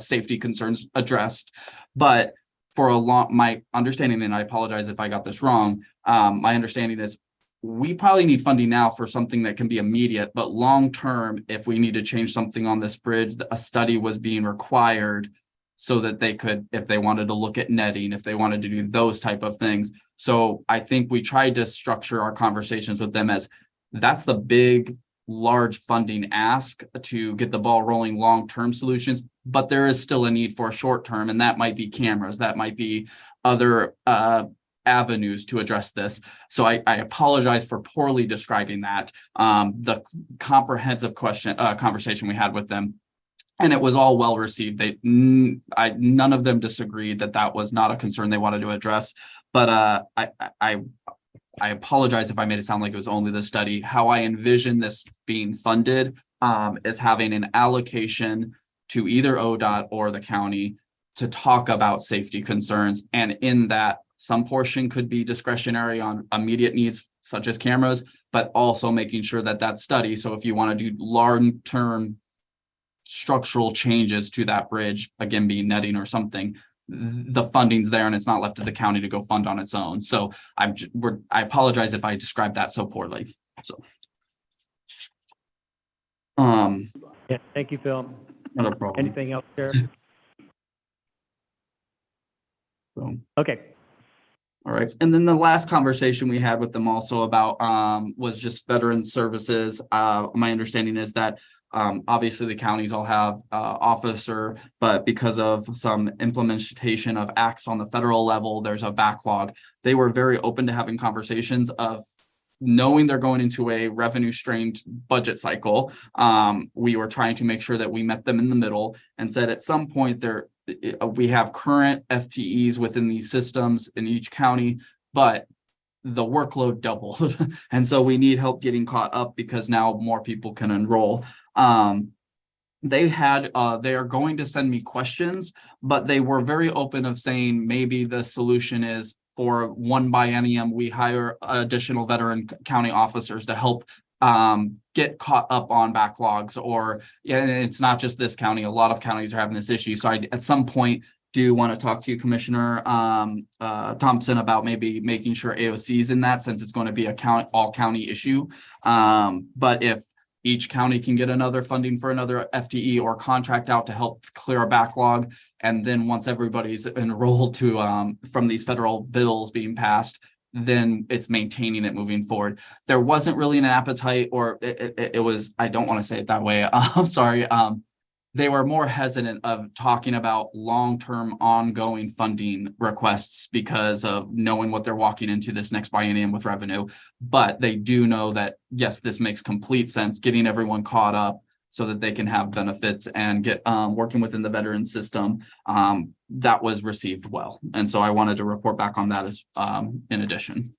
safety concerns addressed. But for my understanding, and I apologize if I got this wrong, my understanding is we probably need funding now for something that can be immediate, but long-term, if we need to change something on this bridge, a study was being required so that they could, if they wanted to look at netting, if they wanted to do those type of things. So I think we tried to structure our conversations with them as that's the big, large funding ask to get the ball rolling, long-term solutions, but there is still a need for a short-term, and that might be cameras, that might be other avenues to address this. So I apologize for poorly describing that. The comprehensive conversation we had with them, and it was all well received. None of them disagreed that was not a concern they wanted to address. But I apologize if I made it sound like it was only the study. How I envision this being funded is having an allocation to either ODOT or the county to talk about safety concerns, and in that, some portion could be discretionary on immediate needs such as cameras, but also making sure that study. So if you want to do long-term structural changes to that bridge, again, being netting or something, the funding's there and it's not left to the county to go fund on its own. So I apologize if I described that so poorly. So. Yeah, thank you, Phil. Not a problem. Anything else, Sheriff? So. Okay. All right. And then the last conversation we had with them also about was just veteran services. My understanding is that obviously the counties all have officer, but because of some implementation of acts on the federal level, there's a backlog. They were very open to having conversations of knowing they're going into a revenue strained budget cycle. We were trying to make sure that we met them in the middle and said at some point we have current FTEs within these systems in each county, but the workload doubled. And so we need help getting caught up because now more people can enroll. They are going to send me questions, but they were very open of saying maybe the solution is for one biennium, we hire additional veteran county officers to help get caught up on backlogs, or and it's not just this county, a lot of counties are having this issue. So I at some point do want to talk to you, Commissioner Thompson, about maybe making sure AOC is in that, since it's going to be a all county issue. But if each county can get another funding for another FTE or contract out to help clear a backlog, and then once everybody's enrolled to from these federal bills being passed, then it's maintaining it moving forward. There wasn't really an appetite, or it was, I don't want to say it that way. I'm sorry. They were more hesitant of talking about long-term ongoing funding requests because of knowing what they're walking into this next biennium with revenue. But they do know that, yes, this makes complete sense, getting everyone caught up so that they can have benefits and get working within the veteran system. That was received well. And so I wanted to report back on that as in addition.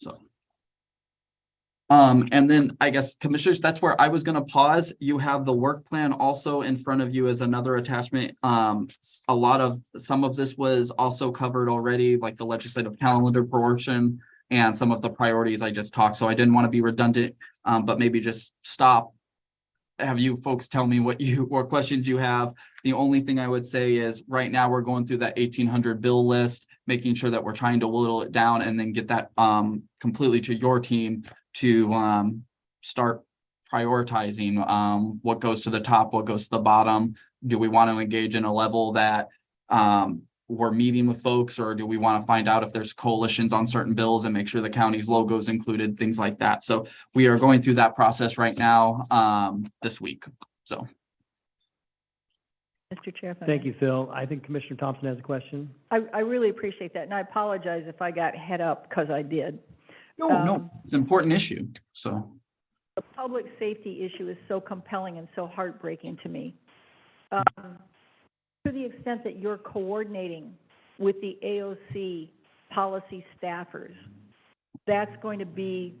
So. And then I guess, Commissioners, that's where I was going to pause. You have the work plan also in front of you as another attachment. Some of this was also covered already, like the legislative calendar portion and some of the priorities I just talked. So I didn't want to be redundant, but maybe just stop. Have you folks tell me what questions you have. The only thing I would say is right now we're going through that 1,800 bill list, making sure that we're trying to whittle it down and then get that completely to your team to start prioritizing what goes to the top, what goes to the bottom. Do we want to engage in a level that we're meeting with folks, or do we want to find out if there's coalitions on certain bills and make sure the county's logo is included, things like that. So we are going through that process right now this week. So. Mr. Chair. Thank you, Phil. I think Commissioner Thompson has a question. I really appreciate that, and I apologize if I got head up, because I did. No, it's an important issue, so. The public safety issue is so compelling and so heartbreaking to me. To the extent that you're coordinating with the AOC policy staffers, that's going to be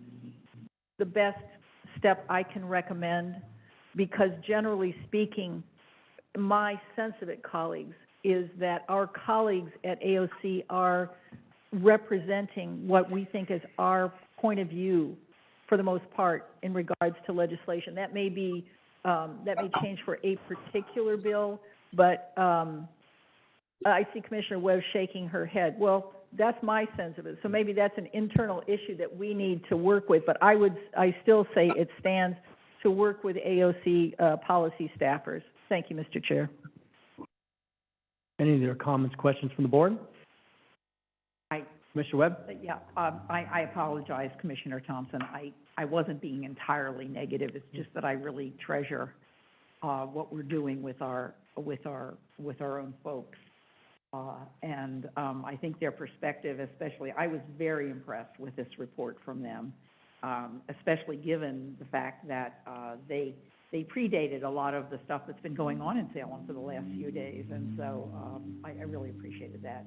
the best step I can recommend, because generally speaking, my sense of it, colleagues, is that our colleagues at AOC are representing what we think is our point of view for the most part in regards to legislation. That may be, that may change for a particular bill, but I see Commissioner Webb shaking her head. Well, that's my sense of it. So maybe that's an internal issue that we need to work with, but I still say it stands to work with AOC policy staffers. Thank you, Mr. Chair. Any other comments, questions from the board? Commissioner Webb? Yeah, I apologize, Commissioner Thompson. I wasn't being entirely negative. It's just that I really treasure what we're doing with our own folks. And I think their perspective, especially, I was very impressed with this report from them, especially given the fact that they predated a lot of the stuff that's been going on in Salem for the last few days. And so I really appreciated that.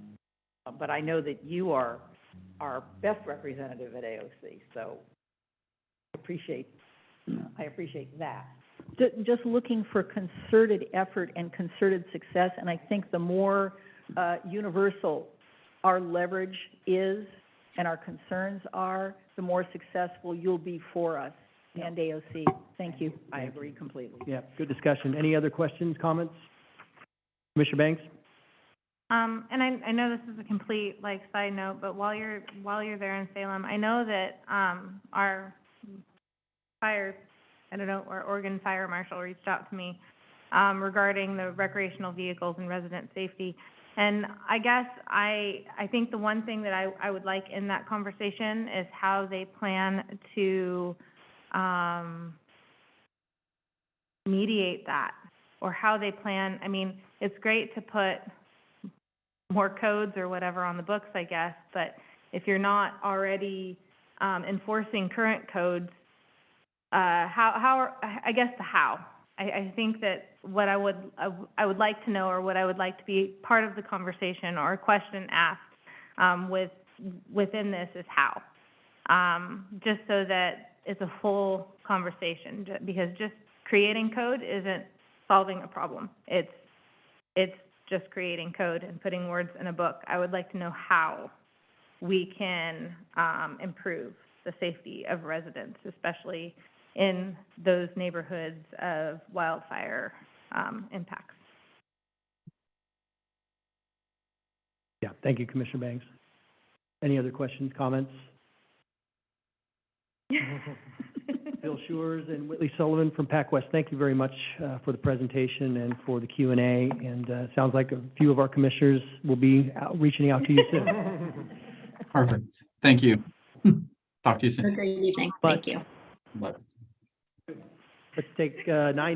But I know that you are our best representative at AOC, so I appreciate that. Just looking for concerted effort and concerted success, and I think the more universal our leverage is and our concerns are, the more successful you'll be for us and AOC. Thank you. I agree completely. Yeah, good discussion. Any other questions, comments? Commissioner Banks? And I know this is a complete, side note, but while you're there in Salem, I know that, our Oregon Fire Marshal reached out to me, regarding the recreational vehicles and resident safety. And I guess I think the one thing that I would like in that conversation is how they plan to, mediate that, or how they plan, I mean, it's great to put more codes or whatever on the books, I guess, but if you're not already, enforcing current codes, I guess the how. I think that what I would like to know, or what I would like to be part of the conversation or a question asked, within this is how. Just so that it's a full conversation, because just creating code isn't solving a problem. It's just creating code and putting words in a book. I would like to know how we can, improve the safety of residents, especially in those neighborhoods of wildfire, impacts. Yeah, thank you, Commissioner Banks. Any other questions, comments? Bill Schurz and Whitley Sullivan from PacWest, thank you very much for the presentation and for the Q&A. And sounds like a few of our commissioners will be reaching out to you soon. Perfect. Thank you. Talk to you Have a soon. great evening. But- Thank you. Bye. Let's take 9.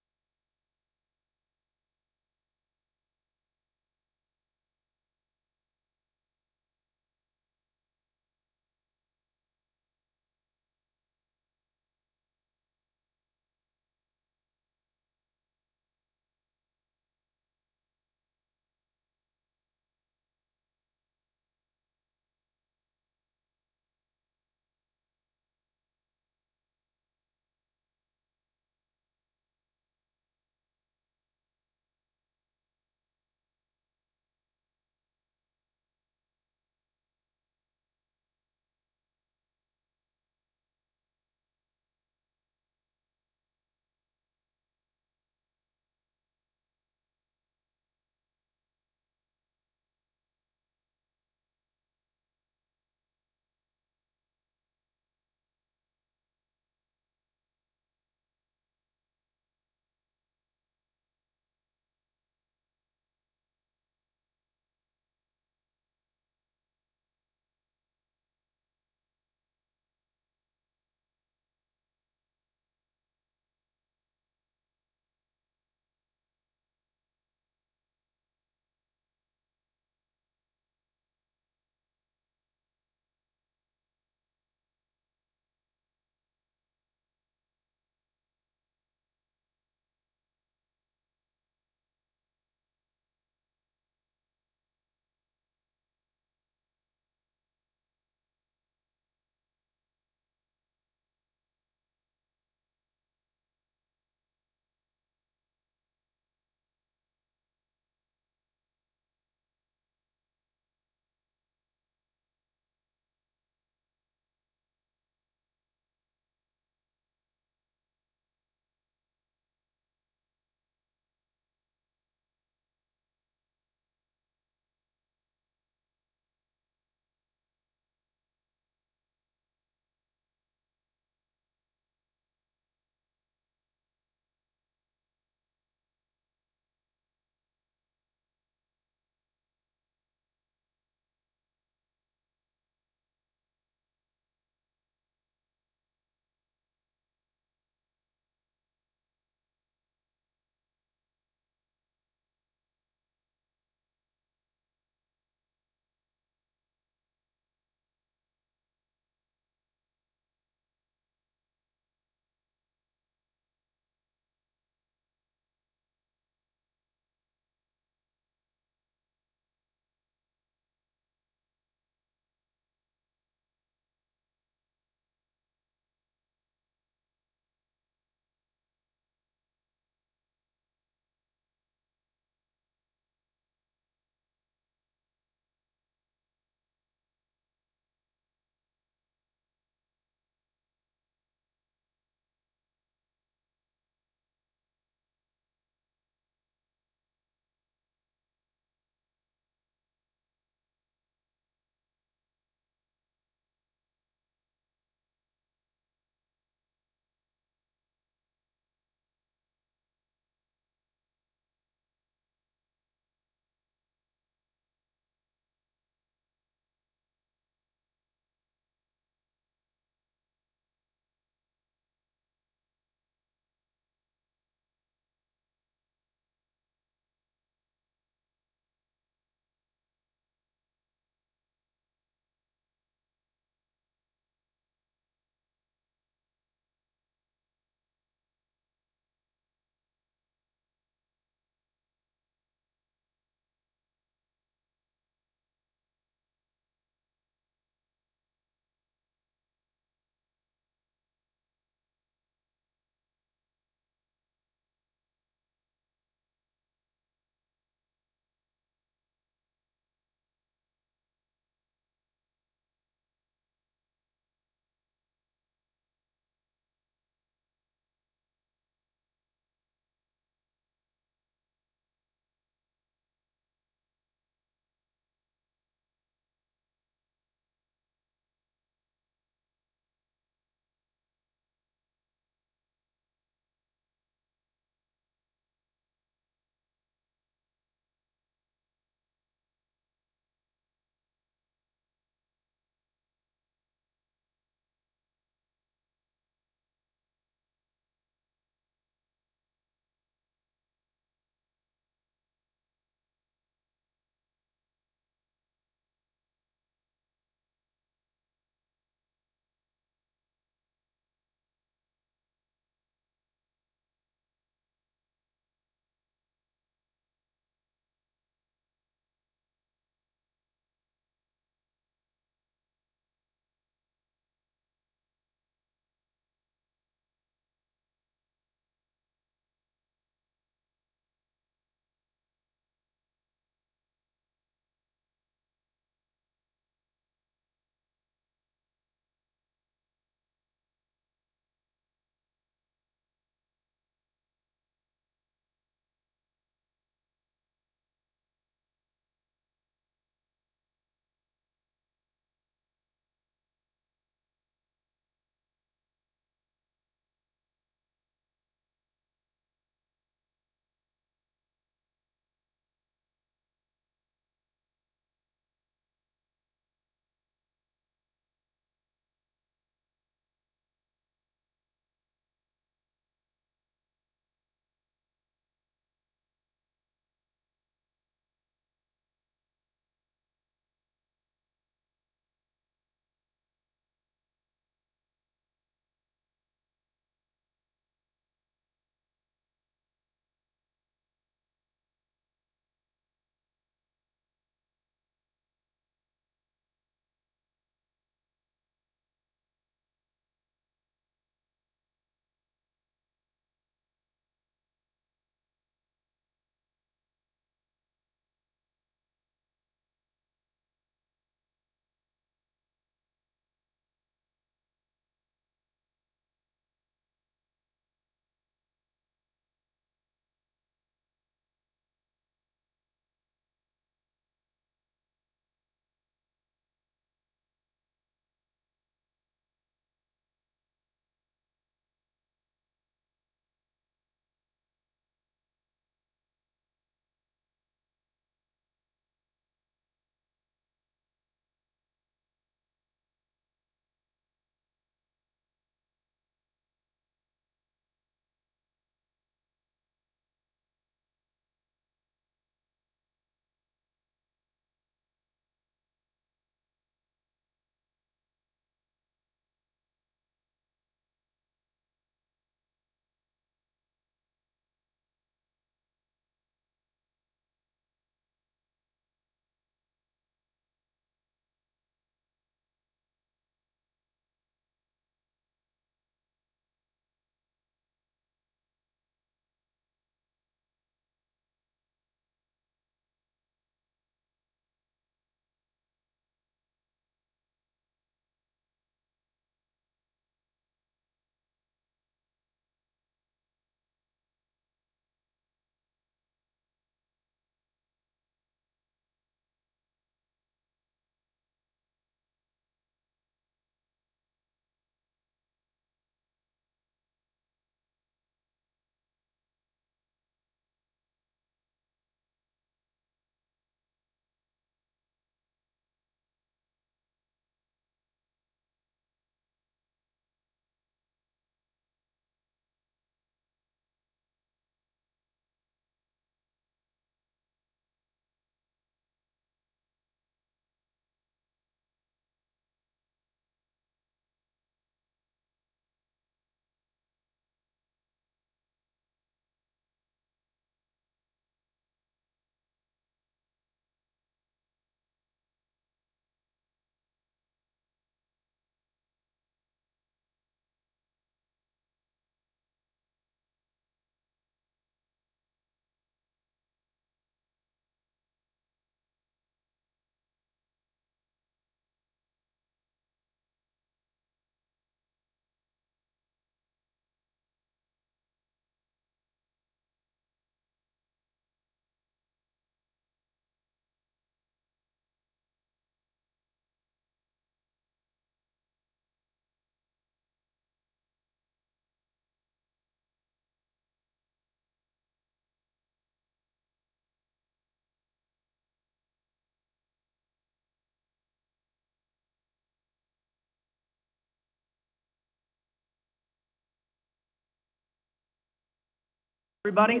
Everybody?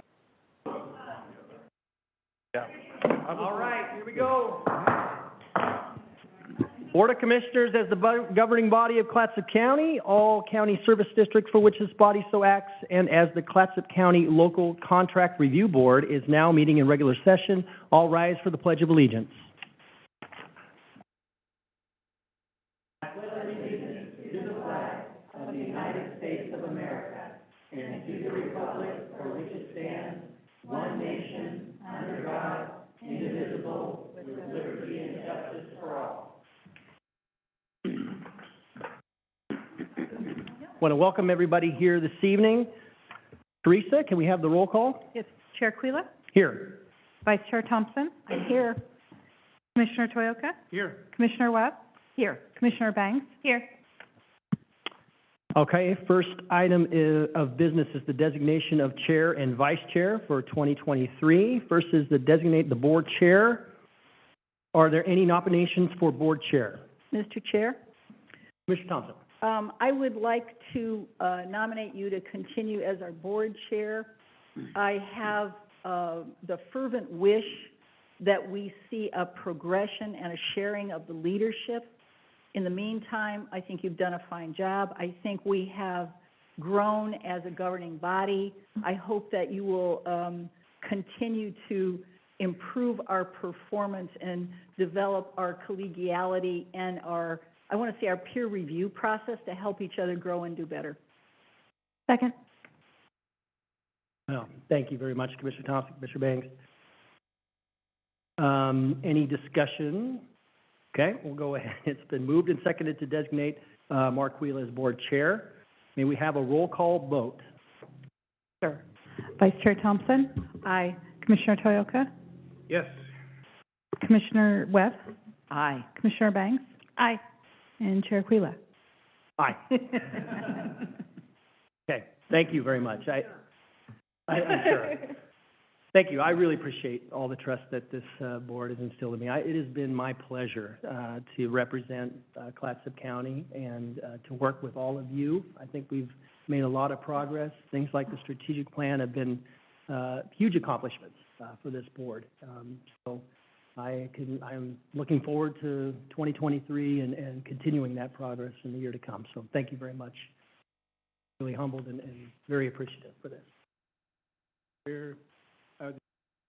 Yeah. All right, here we go. Board of Commissioners as the governing body of Clatsop County, all county service districts for which this body so acts, and as the Clatsop County Local Contract Review Board is now meeting in regular session. All rise for the Pledge of Allegiance. Want to welcome everybody here this evening. Teresa, can we have the roll call? Yes, Chair Quila, Here. Vice Chair Thompson, I'm here. Commissioner Toyoka, Here. Commissioner Webb, Here. Commissioner Banks. Here. Okay, first item of business is the designation of chair and vice chair for 2023. First is to designate the board chair. Are there any nominations for board chair? Mr. Chair? Commissioner Thompson. I would like to nominate you to continue as our board chair. I have the fervent wish that we see a progression and a sharing of the leadership. In the meantime, I think you've done a fine job. I think we have grown as a governing body. I hope that you will continue to improve our performance and develop our collegiality and our, I want to say, our peer review process to help each other grow and do better. Second. Well, thank you very much, Commissioner Thompson, Commissioner Banks. Any discussion? Okay, we'll go ahead. It's been moved and seconded to designate Mark Wheeler as board chair. May we have a roll call vote? Sure. Vice Chair Thompson? Aye. Commissioner Toyoka? Yes. Commissioner Webb? Aye. Commissioner Banks? Aye. And Chair Quila? Aye. Okay, thank you very much. I'm sure. Thank you. I really appreciate all the trust that this board has instilled in me. It has been my pleasure to represent Clatsop County and to work with all of you. I think we've made a lot of progress. Things like the strategic plan have been huge accomplishments for this board. So I'm looking forward to 2023 and continuing that progress in the year to come. So thank you very much. Really humbled and very appreciative for this. Here, I would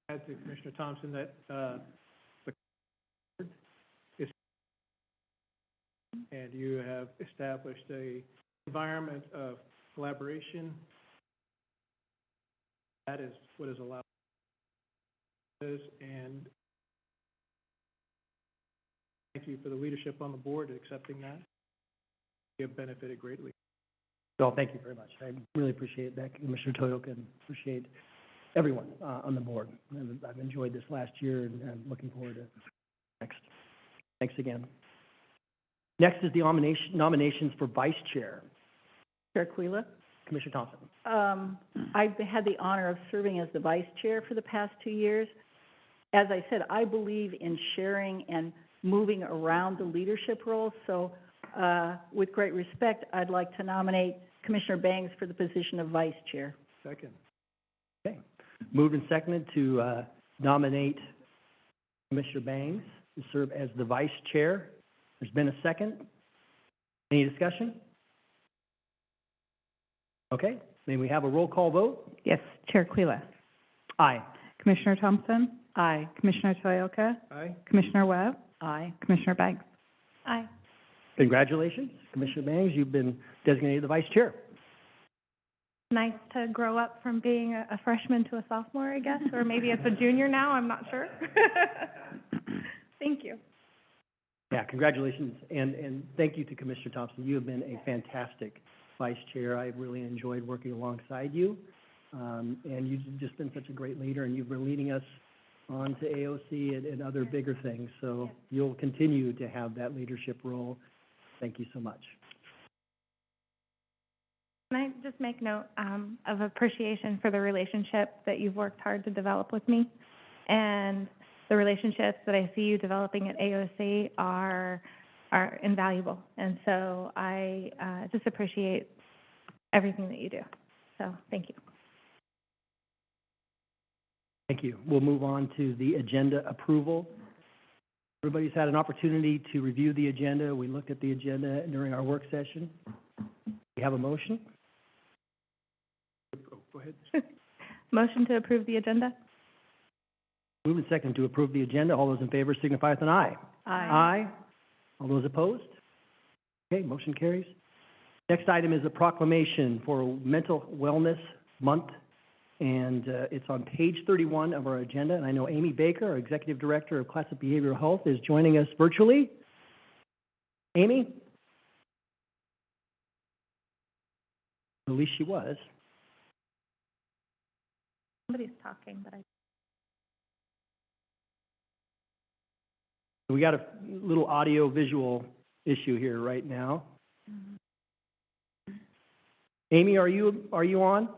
add to Commissioner Thompson that, the board is, and you have established a environment of collaboration. That is what has allowed this, and thank you for the leadership on the board and accepting that. You have benefited greatly. Well, thank you very much. I really appreciate that, Commissioner Toyoka, and appreciate everyone on the board. I've enjoyed this last year, and I'm looking forward to next. Thanks again. Next is the nominations for vice chair. Chair Quila? Commissioner Thompson. I've had the honor of serving as the vice chair for the past 2 years. As I said, I believe in sharing and moving around the leadership roles, so with great respect, I'd like to nominate Commissioner Bangs for the position of vice chair. Second. Okay. Moved and seconded to nominate Commissioner Bangs to serve as the vice chair. There's been a second. Any discussion? Okay. May we have a roll call vote? Yes, Chair Quila. Aye. Commissioner Thompson? Aye. Commissioner Toyoka? Aye. Commissioner Webb? Aye. Commissioner Banks? Aye. Congratulations, Commissioner Bangs. You've been designated the vice chair. Nice to grow up from being a freshman to a sophomore, I guess, or maybe it's a junior now, I'm not sure. Thank you. Yeah, congratulations, and thank you to Commissioner Thompson. You have been a fantastic vice chair. I've really enjoyed working alongside you, and you've just been such a great leader, and you've been leading us on to AOC and other bigger things, so you'll continue to have that leadership role. Thank you so much. Can I just make note of appreciation for the relationship that you've worked hard to develop with me, and the relationships that I see you developing at AOC are invaluable, and so I just appreciate everything that you do. So thank you. Thank you. We'll move on to the agenda approval. Everybody's had an opportunity to review the agenda. We looked at the agenda during our work session. We have a motion? Oh, go ahead. Motion to approve the agenda? Move and second to approve the agenda. All those in favor signify with an aye. Aye. All those opposed? Okay, motion carries. Next item is a proclamation for Mental Wellness Month, and it's on page 31 of our agenda. And I know Amy Baker, our Executive Director of Classic Behavioral Health, is joining us virtually. Amy? At least she was. Somebody's talking, but I... We got a little audio-visual issue here right now. Amy, are you on?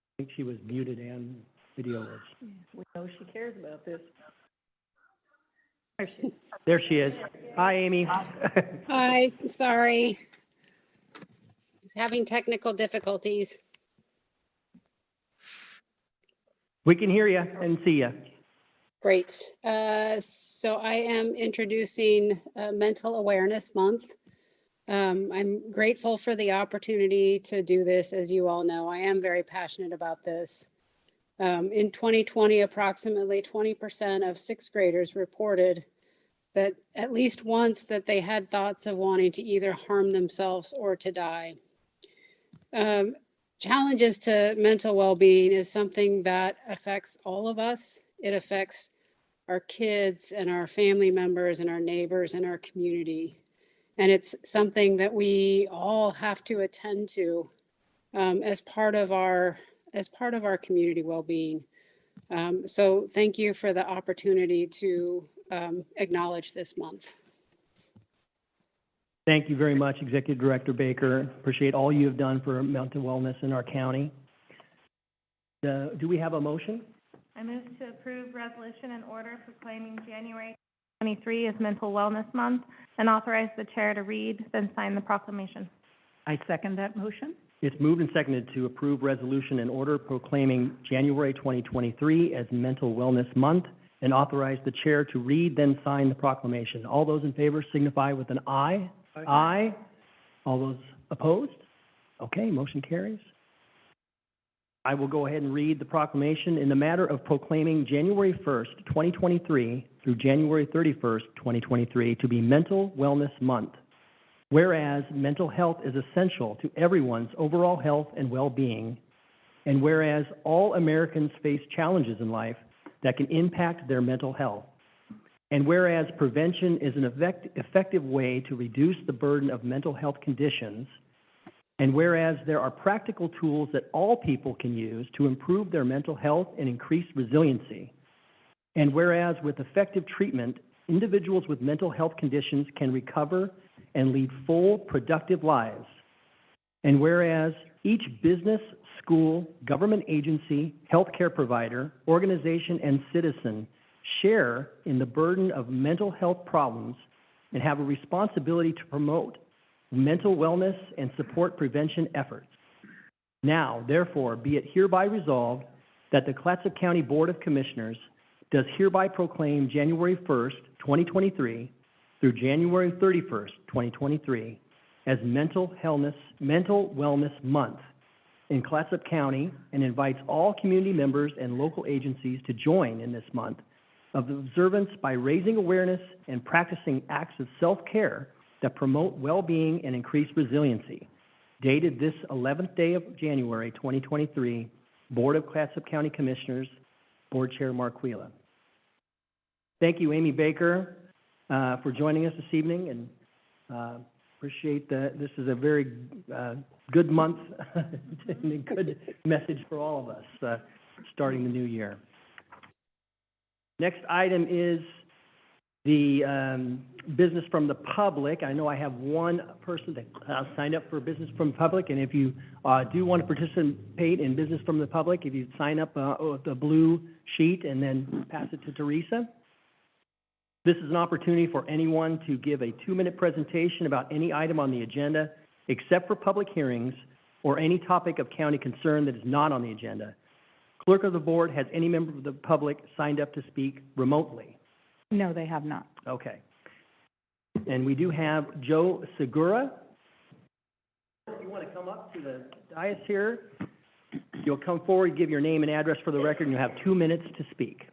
I think she was muted and video was. We know she cares about this. There she is. Hi, Amy. Hi, sorry. I was having technical difficulties. We can hear you and see you. Great. So I am introducing Mental Awareness Month. I'm grateful for the opportunity to do this. As you all know, I am very passionate about this. In 2020, approximately 20% of sixth graders reported that at least once that they had thoughts of wanting to either harm themselves or to die. Challenges to mental well-being is something that affects all of us. It affects our kids and our family members and our neighbors and our community. And it's something that we all have to attend to as part of our community well-being. So thank you for the opportunity to acknowledge this month. Thank you very much, Executive Director Baker. Appreciate all you have done for mental wellness in our county. Do we have a motion? I move to approve resolution and order proclaiming January 23 as Mental Wellness Month and authorize the chair to read, then sign the proclamation. I second that motion. It's moved and seconded to approve resolution and order proclaiming January 2023 as Mental Wellness Month and authorize the chair to read, then sign the proclamation. All those in favor signify with an aye. Aye. All those opposed? Okay, motion carries. I will go ahead and read the proclamation in the matter of proclaiming January 1st, 2023 through January 31st, 2023 to be Mental Wellness Month. Whereas mental health is essential to everyone's overall health and well-being, and whereas all Americans face challenges in life that can impact their mental health, and whereas prevention is an effective way to reduce the burden of mental health conditions, and whereas there are practical tools that all people can use to improve their mental health and increase resiliency, and whereas with effective treatment, individuals with mental health conditions can recover and lead full, productive lives, and whereas each business, school, government agency, healthcare provider, organization, and citizen share in the burden of mental health problems and have a responsibility to promote mental wellness and support prevention efforts. Now, therefore, be it hereby resolved that the Clatsop County Board of Commissioners does hereby proclaim January 1st, 2023 through January 31st, 2023 as Mental Wellness Month in Clatsop County and invites all community members and local agencies to join in this month of observance by raising awareness and practicing acts of self-care that promote well-being and increase resiliency. Dated this 11th day of January, 2023, Board of Clatsop County Commissioners, Board Chair Mark Wheeler. Thank you, Amy Baker, for joining us this evening, and appreciate that. This is a very good month and a good message for all of us starting the new year. Next item is The business from the public, I know I have one person that signed up for business from public, and if you do want to participate in business from the public, if you sign up with the blue sheet and then pass it to Teresa. This is an opportunity for anyone to give a 2-minute presentation about any item on the agenda, except for public hearings or any topic of county concern that is not on the agenda. Clerk of the board, has any member of the public signed up to speak remotely? No, they have not. Okay. And we do have Joe Segura. If you want to come up to the dais here, you'll come forward, give your name and address for the record, and you'll have 2 minutes to speak.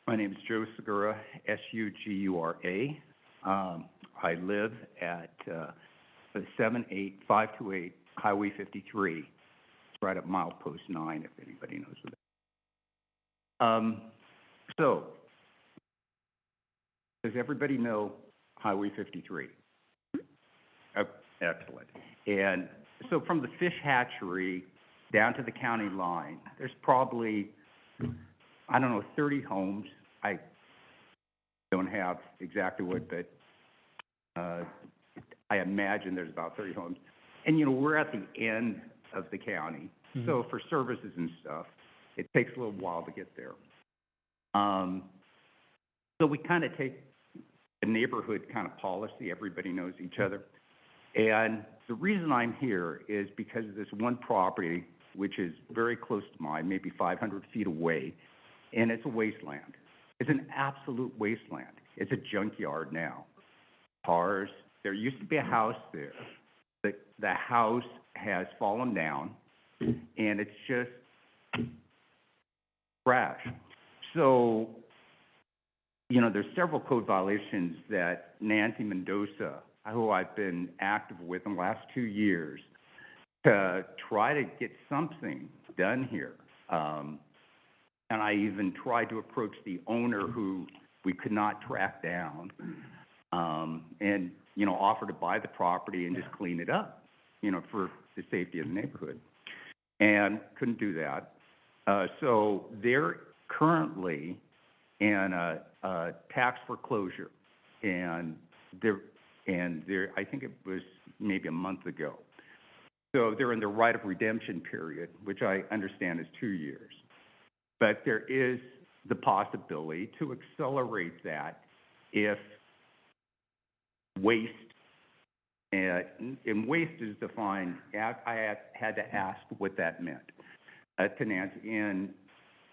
My name is Joe Segura, S-U-G-U-R-A. I live at 78528 Highway 53. It's right at milepost 9, if anybody knows what that is. So, does everybody know Highway 53? Oh, excellent. And so from the fish hatchery down to the county line, there's probably, I don't know, 30 homes. I don't have exactly what, but I imagine there's about 30 homes. And, you know, we're at the end of the county. Mm-hmm. So for services and stuff, it takes a little while to get there. So we kind of take a neighborhood kind of policy. Everybody knows each other. And the reason I'm here is because of this one property, which is very close to mine, maybe 500 feet away, and it's a wasteland. It's an absolute wasteland. It's a junkyard now. Cars, there used to be a house there. The house has fallen down, and it's just trash. So, you know, there's several code violations that Nancy Mendoza, who I've been active with in the last 2 years, to try to get something done here. And I even tried to approach the owner, who we could not track down, and, you know, offer to buy the property and just clean it up, you know, for the safety of the neighborhood. And couldn't do that. So they're currently in a tax foreclosure, and I think it was maybe a month ago. So they're in the right of redemption period, which I understand is 2 years. But there is the possibility to accelerate that if waste, and waste is defined, I had to ask what that meant to Nancy, and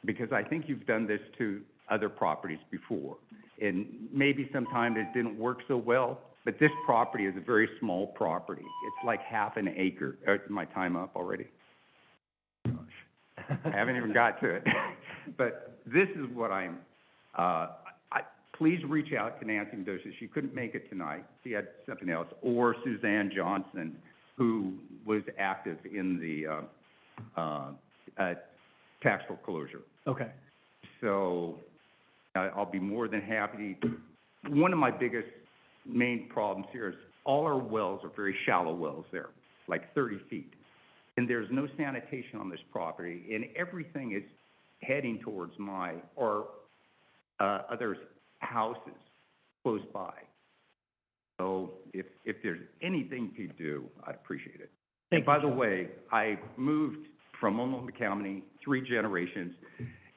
because I think you've done this to other properties before, and maybe sometimes it didn't work so well, but this property is a very small property. It's like half an acre. Is my time up already? Gosh, I haven't even got to it. But this is what please reach out to Nancy Mendoza. She couldn't make it tonight. She had something else. Or Suzanne Johnson, who was active in the tax foreclosure. Okay. So I'll be more than happy. One of my biggest main problems here is all our wells are very shallow wells there, like 30 feet. And there's no sanitation on this property, and everything is heading towards my or others' houses close by. So if there's anything to do, I'd appreciate it. And by the way, I moved from Multnomah County 3 generations,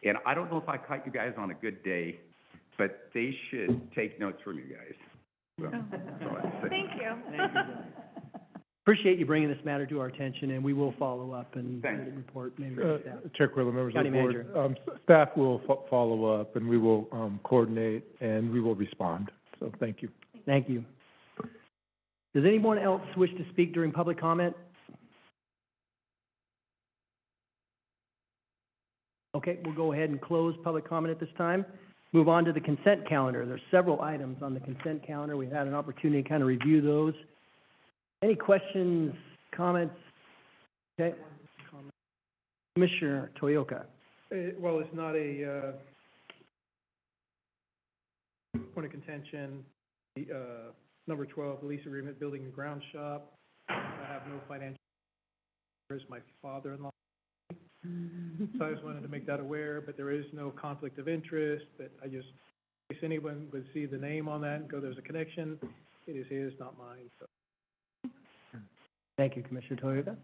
and I don't know if I caught you guys on a good day, but they should take notes from you guys. So, that's all I have to say. Thank you. Appreciate you bringing this matter to our attention, and we will follow up and Thanks. report maybe to staff. Chair Quillen, members of the County board, staff will follow up, and we will coordinate, and we will respond. So thank you. Thank you. Does anyone else wish to speak during public comment? Okay, we'll go ahead and close public comment at this time. Move on to the consent calendar. There's several items on the consent calendar. We've had an opportunity to kind of review those. Any questions, comments? Okay. Commissioner Toyoka. Well, it's not a point of contention. Number 12, lease agreement, building and ground shop. I have no financial. There's my father-in-law. So I just wanted to make that aware, but there is no conflict of interest, but I just, in case anyone would see the name on that and go, there's a connection, it is his, not mine, so. Thank you, Commissioner Toyoda.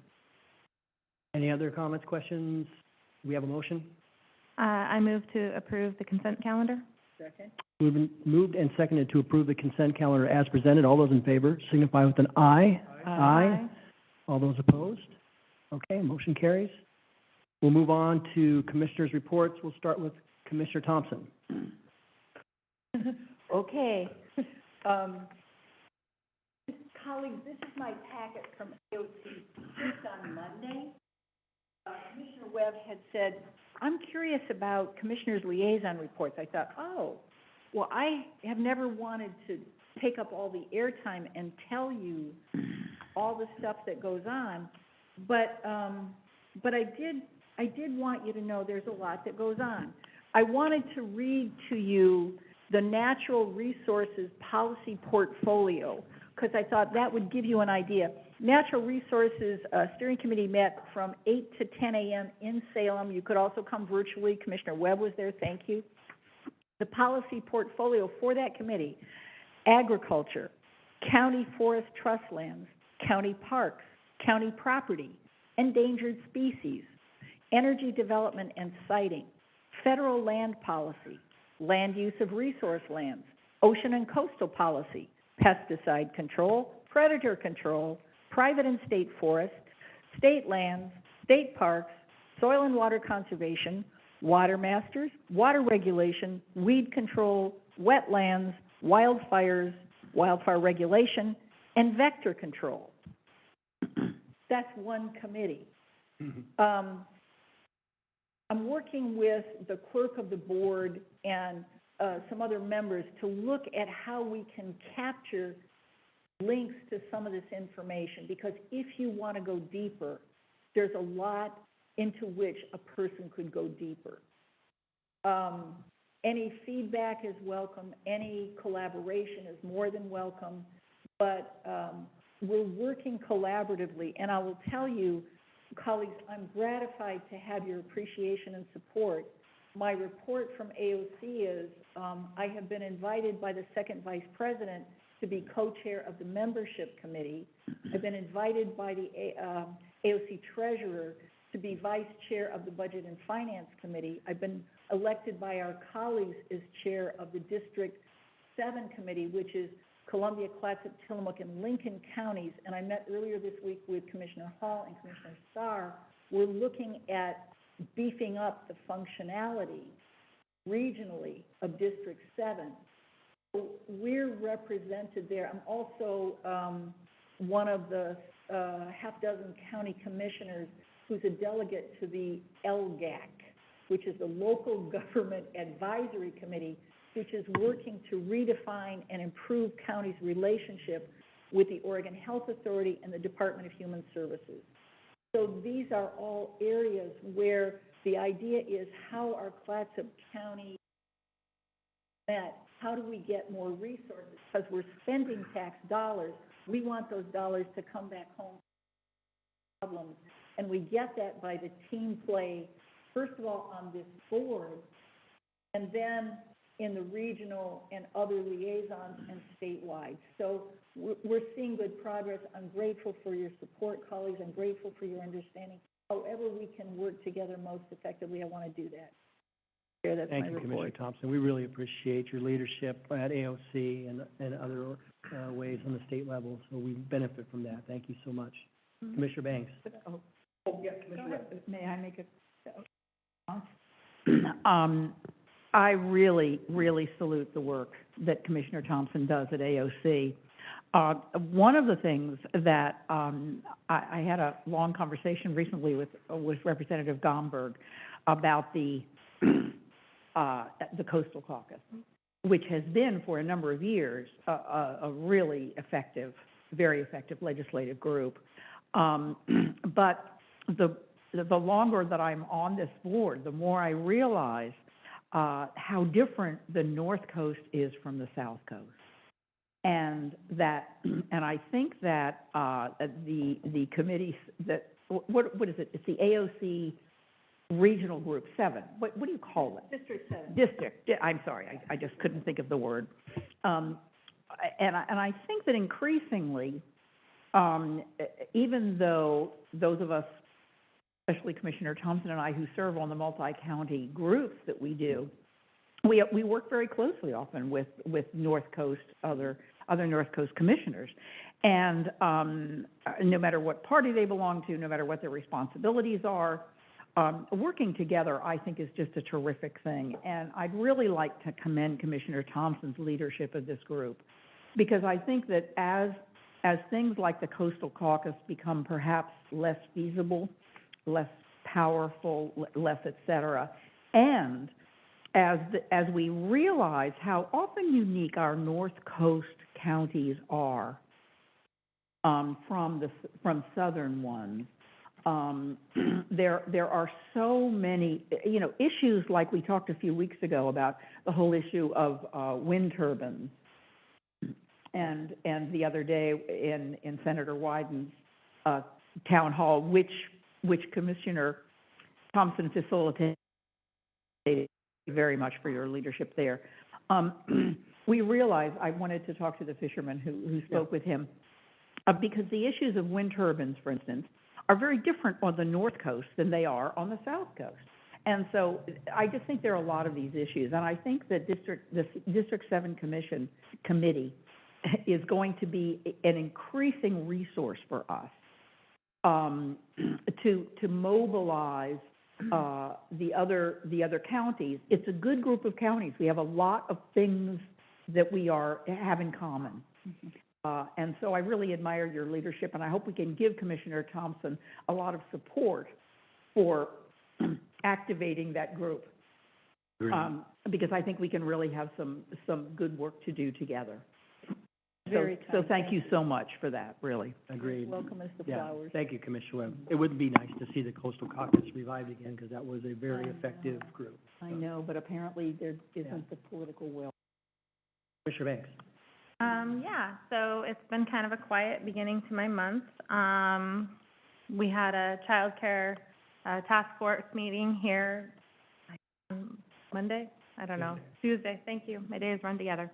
Any other comments, questions? We have a motion? I move to approve the consent calendar. Second? Moved and seconded to approve the consent calendar as presented. All those in favor signify with an aye. Aye. All those opposed? Okay, motion carries. We'll move on to commissioners' reports. We'll start with Commissioner Thompson. Okay. Colleagues, this is my packet from AOC just on Monday. Commissioner Webb had said, I'm curious about commissioners' liaison reports. I thought, oh, well, I have never wanted to take up all the airtime and tell you all the stuff that goes on, but I did want you to know there's a lot that goes on. I wanted to read to you the Natural Resources Policy Portfolio, because I thought that would give you an idea. Natural Resources Steering Committee met from 8 to 10 a.m. in Salem. You could also come virtually. Commissioner Webb was there. Thank you. The policy portfolio for that committee: agriculture, county forest trust lands, county parks, county property, endangered species, energy development and siting, federal land policy, land use of resource lands, ocean and coastal policy, pesticide control, predator control, private and state forests, state lands, state parks, soil and water conservation, water masters, water regulation, weed control, wetlands, wildfires, wildfire regulation, and vector control. That's one committee. I'm working with the clerk of the board and some other members to look at how we can capture links to some of this information, because if you want to go deeper, there's a lot into which a person could go deeper. Any feedback is welcome. Any collaboration is more than welcome. But we're working collaboratively, and I will tell you, colleagues, I'm gratified to have your appreciation and support. My report from AOC is I have been invited by the second vice president to be co-chair of the membership committee. I've been invited by the AOC treasurer to be vice chair of the budget and finance committee. I've been elected by our colleagues as chair of the District 7 committee, which is Columbia, Clatsop, Tillamook, and Lincoln counties. And I met earlier this week with Commissioner Hall and Commissioner Starr. We're looking at beefing up the functionality regionally of District 7. So we're represented there. I'm also one of the half dozen county commissioners who's a delegate to the LGAC, which is the Local Government Advisory Committee, which is working to redefine and improve counties' relationship with the Oregon Health Authority and the Department of Human Services. So these are all areas where the idea is, how are Clatsop County met? How do we get more resources? Because we're spending tax dollars. We want those dollars to come back home. Problems. And we get that by the team play, first of all, on this board, and then in the regional and other liaisons and statewide. So we're seeing good progress. I'm grateful for your support, colleagues. I'm grateful for your understanding. However we can work together most effectively, I want to do that. Yeah, that's Thank my you, report. Commissioner Thompson. We really appreciate your leadership at AOC and other ways on the state level, so we benefit from that. Thank you so much. Commissioner Banks. Yeah, Commissioner. May I make a I really, really salute the work that Commissioner Thompson does at AOC. One of the things that I had a long conversation recently with Representative Gomberg about the Coastal Caucus, which has been for a number of years a really effective, very effective legislative group. But the longer that I'm on this board, the more I realize how different the North Coast is from the South Coast. And I think that the committees that, what is it? It's the AOC regional group, 7, what do you call it? District 7. I'm sorry, I just couldn't think of the word. And I think that increasingly, even though those of us, especially Commissioner Thompson and I, who serve on the multi-county groups that we do, we work very closely often with North Coast, other North Coast commissioners. And no matter what party they belong to, no matter what their responsibilities are, working together, I think, is just a terrific thing. And I'd really like to commend Commissioner Thompson's leadership of this group, because I think that as things like the Coastal Caucus become perhaps less feasible, less powerful, less et cetera, and as we realize how often unique our North Coast counties are from southern ones, there are so many, issues like we talked a few weeks ago about the whole issue of wind turbines, and the other day in Senator Wyden's town hall, which Commissioner Thompson facilitated. Very much for your leadership there. We realized, I wanted to talk to the fisherman who spoke with him, because the issues of wind turbines, for instance, are very different on the North Coast than they are on the South Coast. And so I just think there are a lot of these issues, and I think that the District 7 committee is going to be an increasing resource for us to mobilize the other counties. It's a good group of counties. We have a lot of things that we have in common. And so I really admire your leadership, and I hope we can give Commissioner Thompson a lot of support for activating that group. Because I think we can really have some good work to do together. So thank you so much for that, really. Agreed. Welcome as the Yeah, flowers. thank you, Commissioner Webb. It would be nice to see the Coastal Caucus revived again, because that was a very effective group. I know, but apparently there isn't the political will. Commissioner Banks. Yeah, so it's been kind of a quiet beginning to my month. We had a child care task force meeting here Monday, I don't know, Tuesday, thank you, my days run together.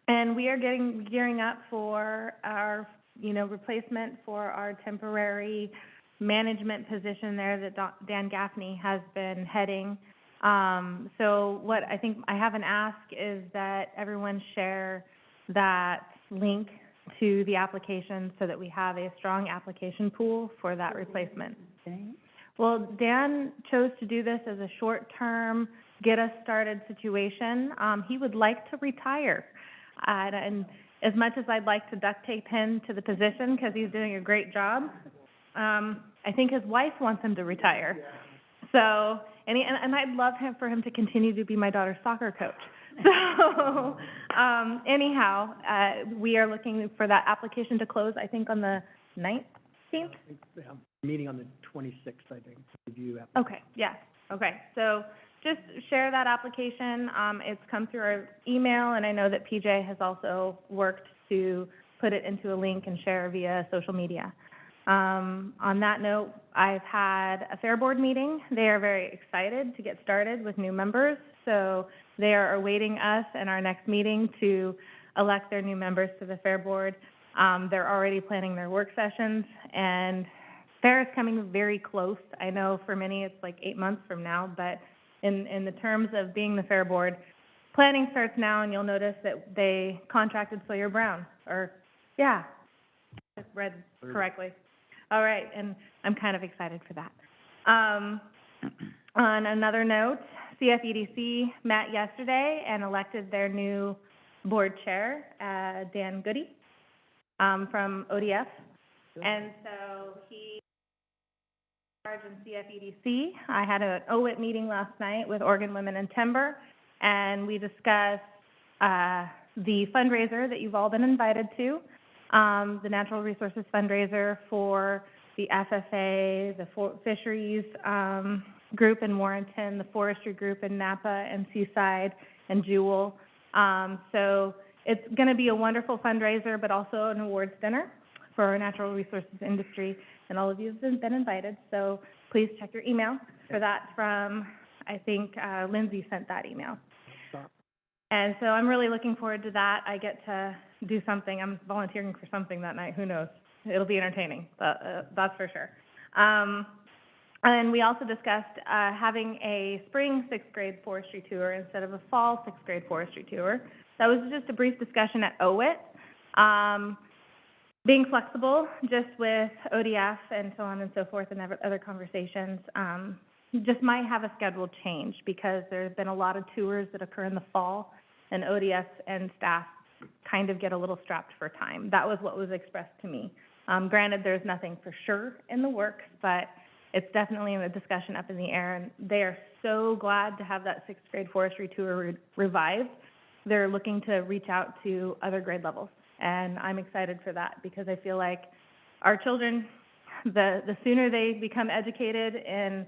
And we are gearing up for our, replacement for our temporary management position there that Dan Gaffney has been heading. So what I think I have an ask is that everyone share that link to the application so that we have a strong application pool for that replacement. Okay. Well, Dan chose to do this as a short-term, get-us-started situation. He would like to retire. And as much as I'd like to duct tape him to the position because he's doing a great job, I think his wife wants him to retire. So, and I'd love for him to continue to be my daughter's soccer coach. So, anyhow, we are looking for that application to close, I think, on the 19th? Yeah, meeting on the 26th, I think, to review. Okay, yes, okay. So just share that application. It's come through our email, and I know that PJ has also worked to put it into a link and share via social media. On that note, I've had a Fair Board meeting. They are very excited to get started with new members, so they are awaiting us and our next meeting to elect their new members to the Fair Board. They're already planning their work sessions, and Fair is coming very close. I know for many it's like 8 months from now, but in the terms of being the Fair Board, planning starts now, and you'll notice that they contracted Sawyer Brown, I read correctly. All right, and I'm kind of excited for that. On another note, CFEDC met yesterday and elected their new board chair, Dan Goody, from ODF. And so he charge in CFEDC. I had an OWIT meeting last night with Oregon Women in Timber, and we discussed the fundraiser that you've all been invited to, the Natural Resources fundraiser for the FFA, the fisheries group in Warrenton, the forestry group in Napa and Seaside and Jewel. So it's going to be a wonderful fundraiser, but also an awards dinner for our natural resources industry, and all of you have been invited. So please check your email for that from, I think, Lindsay sent that email. And so I'm really looking forward to that. I get to do something. I'm volunteering for something that night. Who knows? It'll be entertaining, that's for sure. And we also discussed having a spring sixth grade forestry tour instead of a fall sixth grade forestry tour. That was just a brief discussion at OWIT. Being flexible, just with ODF and so on and so forth and other conversations, just might have a schedule change because there's been a lot of tours that occur in the fall, and ODS and staff kind of get a little strapped for time. That was what was expressed to me. Granted, there's nothing for sure in the works, but it's definitely in the discussion up in the air, and they are so glad to have that sixth grade forestry tour revived. They're looking to reach out to other grade levels, and I'm excited for that because I feel like our children, the sooner they become educated in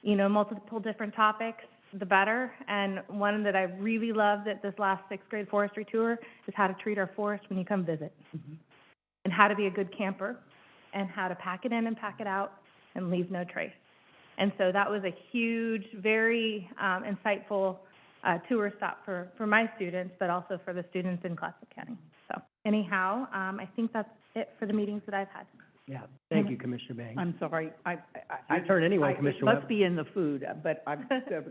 you know, multiple different topics, the better. And one that I really loved at this last sixth grade forestry tour is how to treat our forest when you come visit, and how to be a good camper, and how to pack it in and pack it out and leave no trace. And so that was a huge, very insightful tour stop for my students, but also for the students in Clatsop County. So anyhow, I think that's it for the meetings that I've had. Yeah, thank you, Commissioner Banks. I'm sorry, Your turn anyway, Commissioner It Webb. must be in the food, but I'm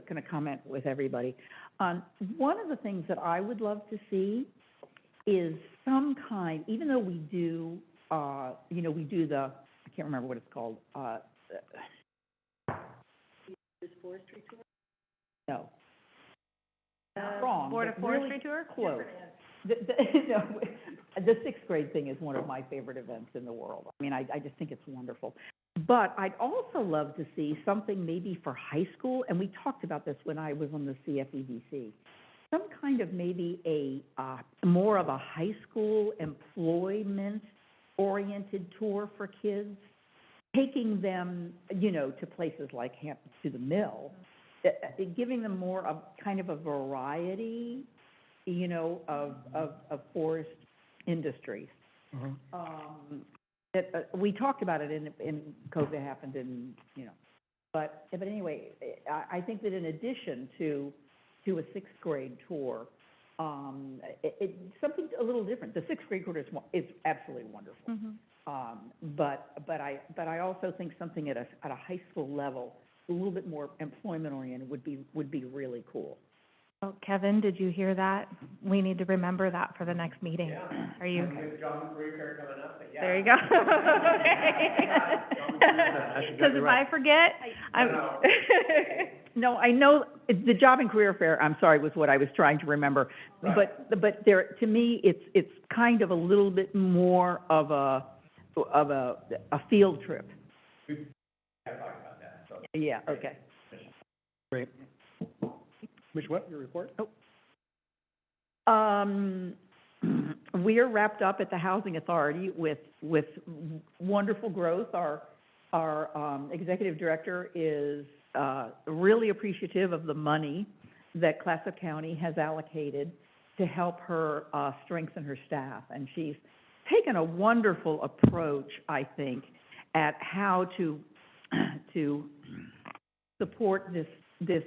gonna comment with everybody. One of the things that I would love to see is some kind, even though we do, you know, we do the, I can't remember what it's called, forestry tour? No. Not wrong, Board of but really Forestry tour? close. No, the sixth grade thing is one of my favorite events in the world. I mean, I just think it's wonderful. But I'd also love to see something maybe for high school, and we talked about this when I was on the CFEDC. Some kind of maybe a, more of a high school employment-oriented tour for kids, taking them, you know, to places like to the mill, giving them more of kind of a variety, you know, of forest industries. We talked about it in COVID happened in, you know, but anyway, I think that in addition to a sixth grade tour, something a little different. The sixth grade tour is absolutely wonderful. But I also think something at a high school level, a little bit more employment oriented would be really cool. Oh, Kevin, did you hear that? We need to remember that for the next meeting. Are you? There you go. Because if I forget, No, I know, the Job and Career Fair, I'm sorry, was what I was trying to remember. But there, to me, it's kind of a little bit more of a field trip. Yeah, okay. Great. Commissioner Webb, your report? We are wrapped up at the Housing Authority with wonderful growth. Our executive director is really appreciative of the money that Clatsop County has allocated to help her strengthen her staff. And she's taken a wonderful approach, I think, at how to support this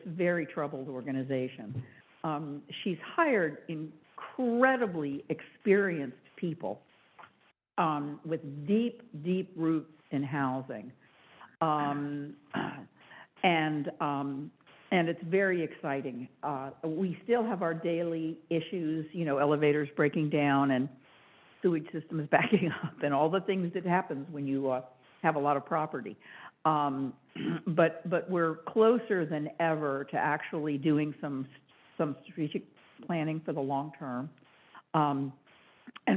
very troubled organization. She's hired incredibly experienced people with deep, deep roots in housing. And it's very exciting. We still have our daily issues, you know, elevators breaking down and sewage systems backing up and all the things that happens when you have a lot of property. But we're closer than ever to actually doing some strategic planning for the long term, and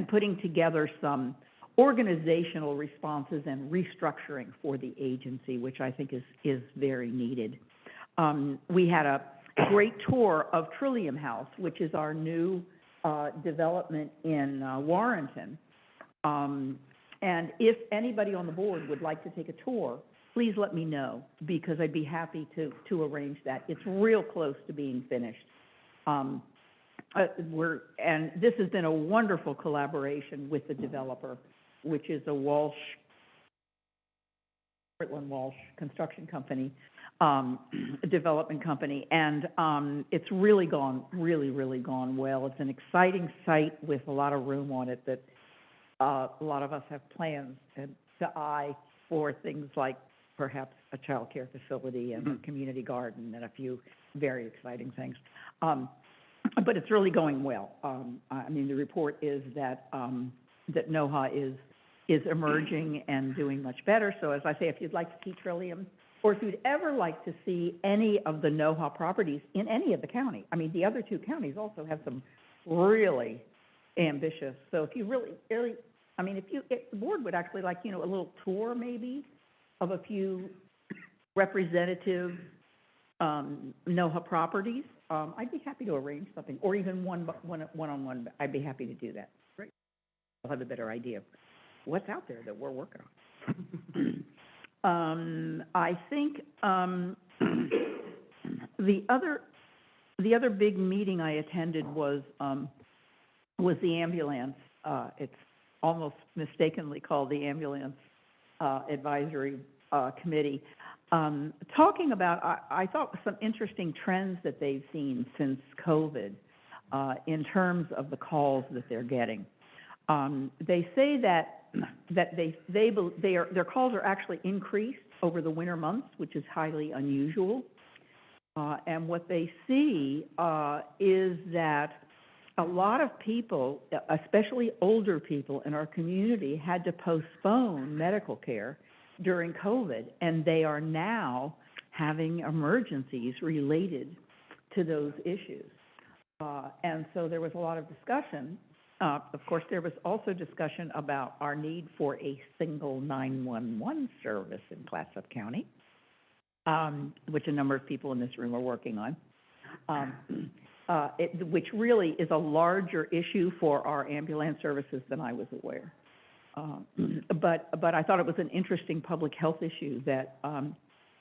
putting together some organizational responses and restructuring for the agency, which I think is very needed. We had a great tour of Trillium House, which is our new development in Warrenton. And if anybody on the board would like to take a tour, please let me know, because I'd be happy to arrange that. It's real close to being finished. And this has been a wonderful collaboration with the developer, which is a Walsh Portland Walsh Construction Company, development company, and it's really gone well. It's an exciting site with a lot of room on it that a lot of us have plans to eye for things like perhaps a child care facility and a community garden and a few very exciting things. But it's really going well. I mean, the report is that that NOHA is emerging and doing much better. So as I say, if you'd like to see Trillium, or if you'd ever like to see any of the NOHA properties in any of the county, I mean, the other two counties also have some really ambitious. So if you really, I mean, if the board would actually like, you know, a little tour maybe of a few representative NOHA properties, I'd be happy to arrange something, or even one-on-one. I'd be happy to do that. Great. I'll have a better idea of what's out there that we're working on. I think the other big meeting I attended was the ambulance. It's almost mistakenly called the Ambulance Advisory Committee. Talking about, I thought, some interesting trends that they've seen since COVID in terms of the calls that they're getting. They say that their calls are actually increased over the winter months, which is highly unusual. And what they see is that a lot of people, especially older people in our community, had to postpone medical care during COVID, and they are now having emergencies related to those issues. And so there was a lot of discussion. Of course, there was also discussion about our need for a single 911 service in Clatsop County, which a number of people in this room are working on, which really is a larger issue for our ambulance services than I was aware. But I thought it was an interesting public health issue that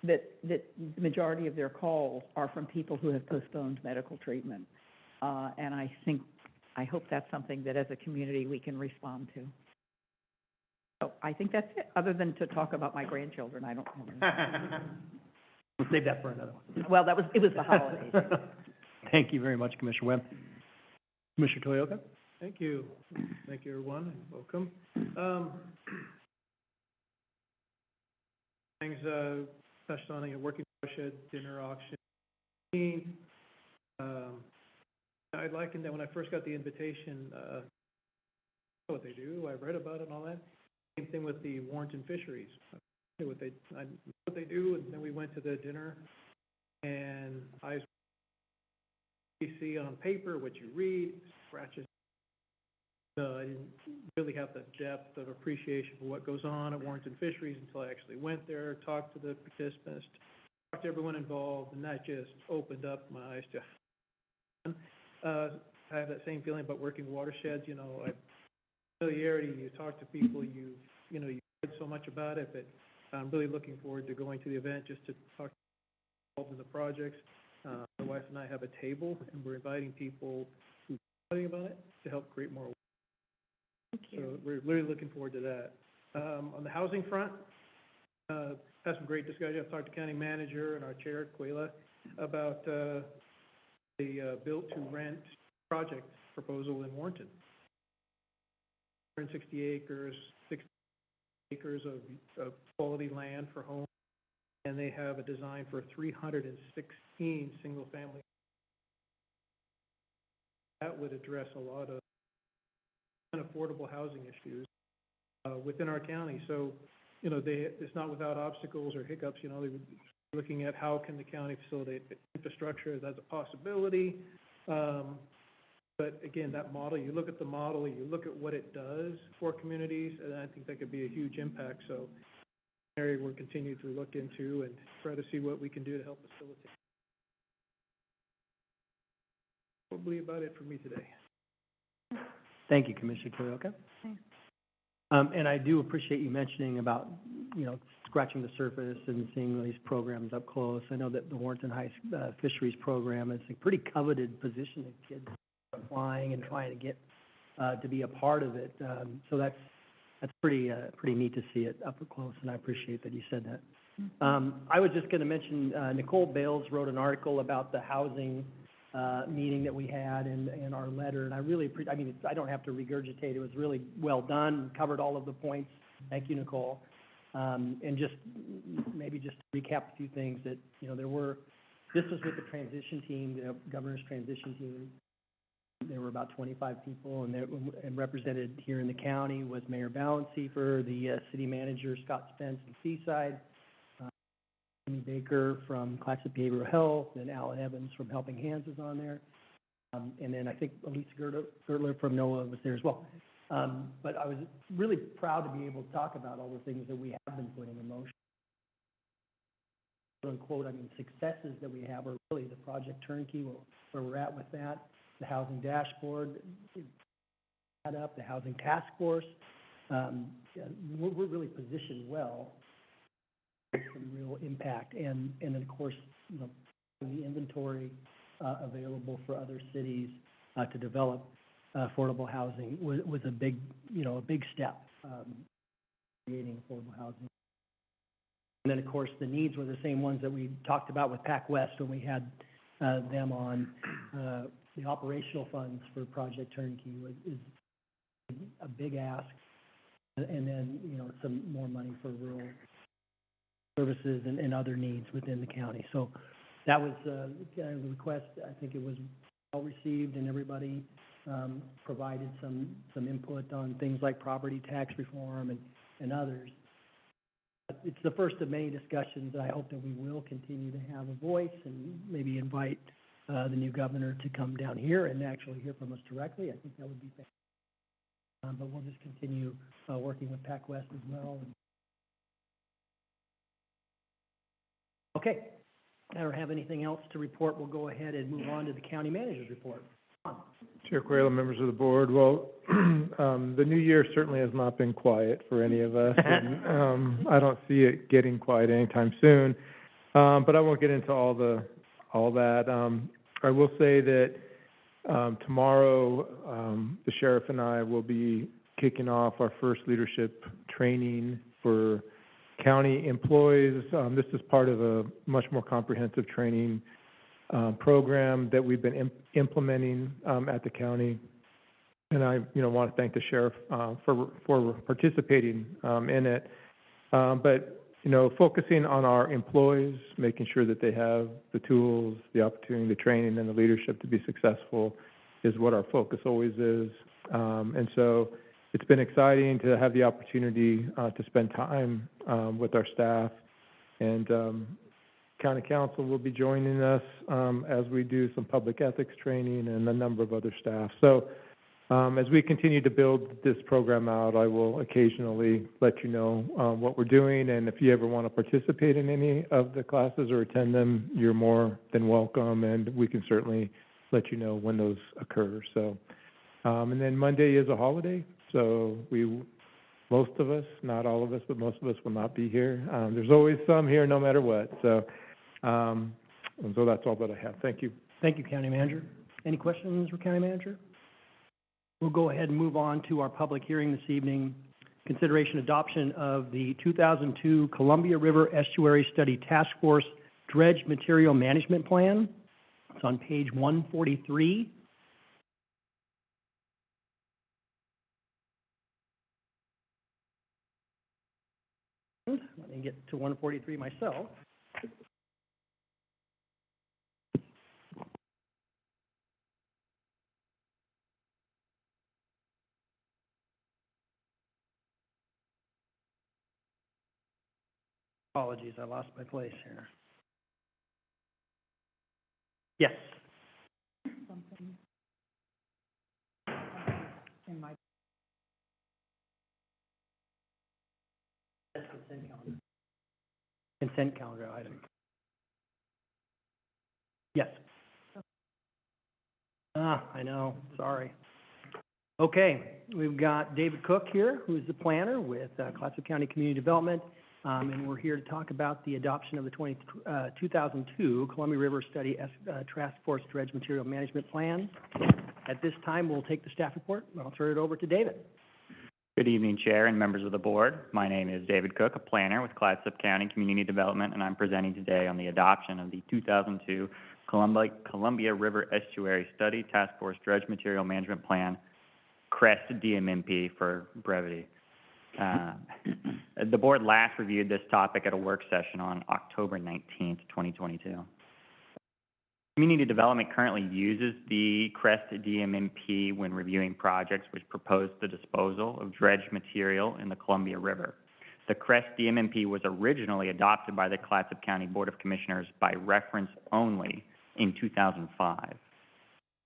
the majority of their calls are from people who have postponed medical treatment. And I hope that's something that as a community we can respond to. So I think that's it, other than to talk about my grandchildren. I don't know. We'll save that for another one. Well, it was the holidays. Thank you very much, Commissioner Webb. Commissioner Toyoka? Thank you. Thank you, everyone, and welcome. Things touched on, working watershed, dinner auction. I likened that when I first got the invitation, I know what they do, I've read about it and all that. Same thing with the Warrenton Fisheries. I know what they do, and then we went to the dinner, and I see on paper what you read, scratches. I didn't really have the depth of appreciation for what goes on at Warrenton Fisheries until I actually went there, talked to the participants, talked to everyone involved, and that just opened up my eyes to. I have that same feeling about working watersheds. You know, familiarity. You talk to people. You've heard so much about it, but I'm really looking forward to going to the event just to talk to people involved in the projects. My wife and I have a table, and we're inviting people who are talking about it to help create more. So we're really looking forward to that. On the housing front, had some great discussion. I've talked to county manager and our chair, Quayla, about the built-to-rent project proposal in Warrenton. 160 acres, 60 acres of quality land for homes, and they have a design for 316 single-family. That would address a lot of unaffordable housing issues within our county. So, it's not without obstacles or hiccups. They would be looking at how can the county facilitate infrastructure. That's a possibility. But again, that model, you look at the model, you look at what it does for communities, and I think that could be a huge impact. So, an area we're continuing to look into and try to see what we can do to help facilitate. Probably about it for me today. Thank you, Commissioner Toyoka. And I do appreciate you mentioning about, scratching the surface and seeing these programs up close. I know that the Warrenton High Fisheries Program is a pretty coveted position that kids are applying and trying to get to be a part of it. So that's That's pretty neat to see it up close, and I appreciate that you said that. I was just gonna mention, Nicole Bales wrote an article about the housing, meeting that we had and our letter, and I really I don't have to regurgitate, it was really well done, covered all of the points. Thank you, Nicole. And just, maybe just to recap a few things that, you know, this was with the transition team, the governor's transition team. There were about 25 people, and represented here in the county was Mayor Ballensiefer, the city manager, Scott Spence in Seaside, Amy Baker from Classic Behavioral Health, and Alan Evans from Helping Hands is on there. And then I think Elisa Gertler from NOAA was there as well. But I was really proud to be able to talk about all the things that we have been putting in motion. Quote unquote, successes that we have are really the Project Turnkey, where we're at with that, the housing dashboard, the housing task force. We're really positioned well for some real impact, and then of course, you know, the inventory available for other cities to develop affordable housing was a big step, creating affordable housing. And then, of course, the needs were the same ones that we talked about with PacWest when we had them on. The operational funds for Project Turnkey is a big ask, and then, you know, some more money for rural services and other needs within the county. So that was the request. I think it was well received, and everybody provided some input on things like property tax reform and others. It's the first of many discussions, and I hope that we will continue to have a voice and maybe invite the new governor to come down here and actually hear from us directly. I think that would be fantastic. But we'll just continue working with PacWest as well. Okay, I don't have anything else to report. We'll go ahead and move on to the county manager's report. Chair Quayla, members of the board, well, the new year certainly has not been quiet for any of us, and I don't see it getting quiet anytime soon. But I won't get into all that. I will say that tomorrow, the sheriff and I will be kicking off our first leadership training for county employees. This is part of a much more comprehensive training program that we've been implementing at the county, and I, want to thank the sheriff for participating in it. But focusing on our employees, making sure that they have the tools, the opportunity, the training, and the leadership to be successful is what our focus always is. And so it's been exciting to have the opportunity to spend time with our staff, and County Council will be joining us as we do some public ethics training and a number of other staff. So as we continue to build this program out, I will occasionally let you know what we're doing, and if you ever want to participate in any of the classes or attend them, you're more than welcome, and we can certainly let you know when those occur. So, and then Monday is a holiday, so most of us, not all of us, but most of us will not be here. There's always some here no matter what. So, and so that's all that I have. Thank you. Thank you, County Manager. Any questions for County Manager? We'll go ahead and move on to our public hearing this evening. Consideration adoption of the 2002 Columbia River Estuary Study Task Force Dredge Material Management Plan. It's on page 143. Let me get to 143 myself. Apologies, I lost my place here. Yes. Something in my Consent calendar. Consent calendar item. Yes. I know, sorry. Okay, we've got David Cook here, who's the planner with Clatsop County Community Development, and we're here to talk about the adoption of the 2002 Columbia River Study Task Force Dredge Material Management Plan. At this time, we'll take the staff report, and I'll turn it over to David. Good evening, Chair and members of the board. My name is David Cook, a planner with Clatsop County Community Development, and I'm presenting today on the adoption of the 2002 Columbia River Estuary Study Task Force Dredge Material Management Plan, CREST DMMP for brevity. The board last reviewed this topic at a work session on October 19th, 2022. Community Development currently uses the CREST DMMP when reviewing projects which propose the disposal of dredged material in the Columbia River. The CREST DMMP was originally adopted by the Clatsop County Board of Commissioners by reference only in 2005.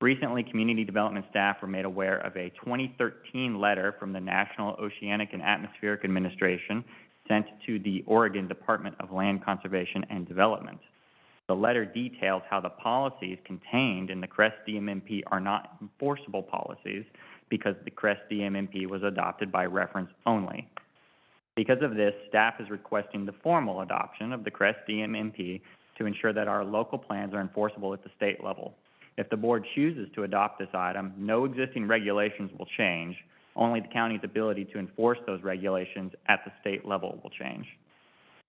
Recently, Community Development staff were made aware of a 2013 letter from the National Oceanic and Atmospheric Administration sent to the Oregon Department of Land Conservation and Development. The letter details how the policies contained in the CREST DMMP are not enforceable policies because the CREST DMMP was adopted by reference only. Because of this, staff is requesting the formal adoption of the CREST DMMP to ensure that our local plans are enforceable at the state level. If the board chooses to adopt this item, no existing regulations will change. Only the county's ability to enforce those regulations at the state level will change.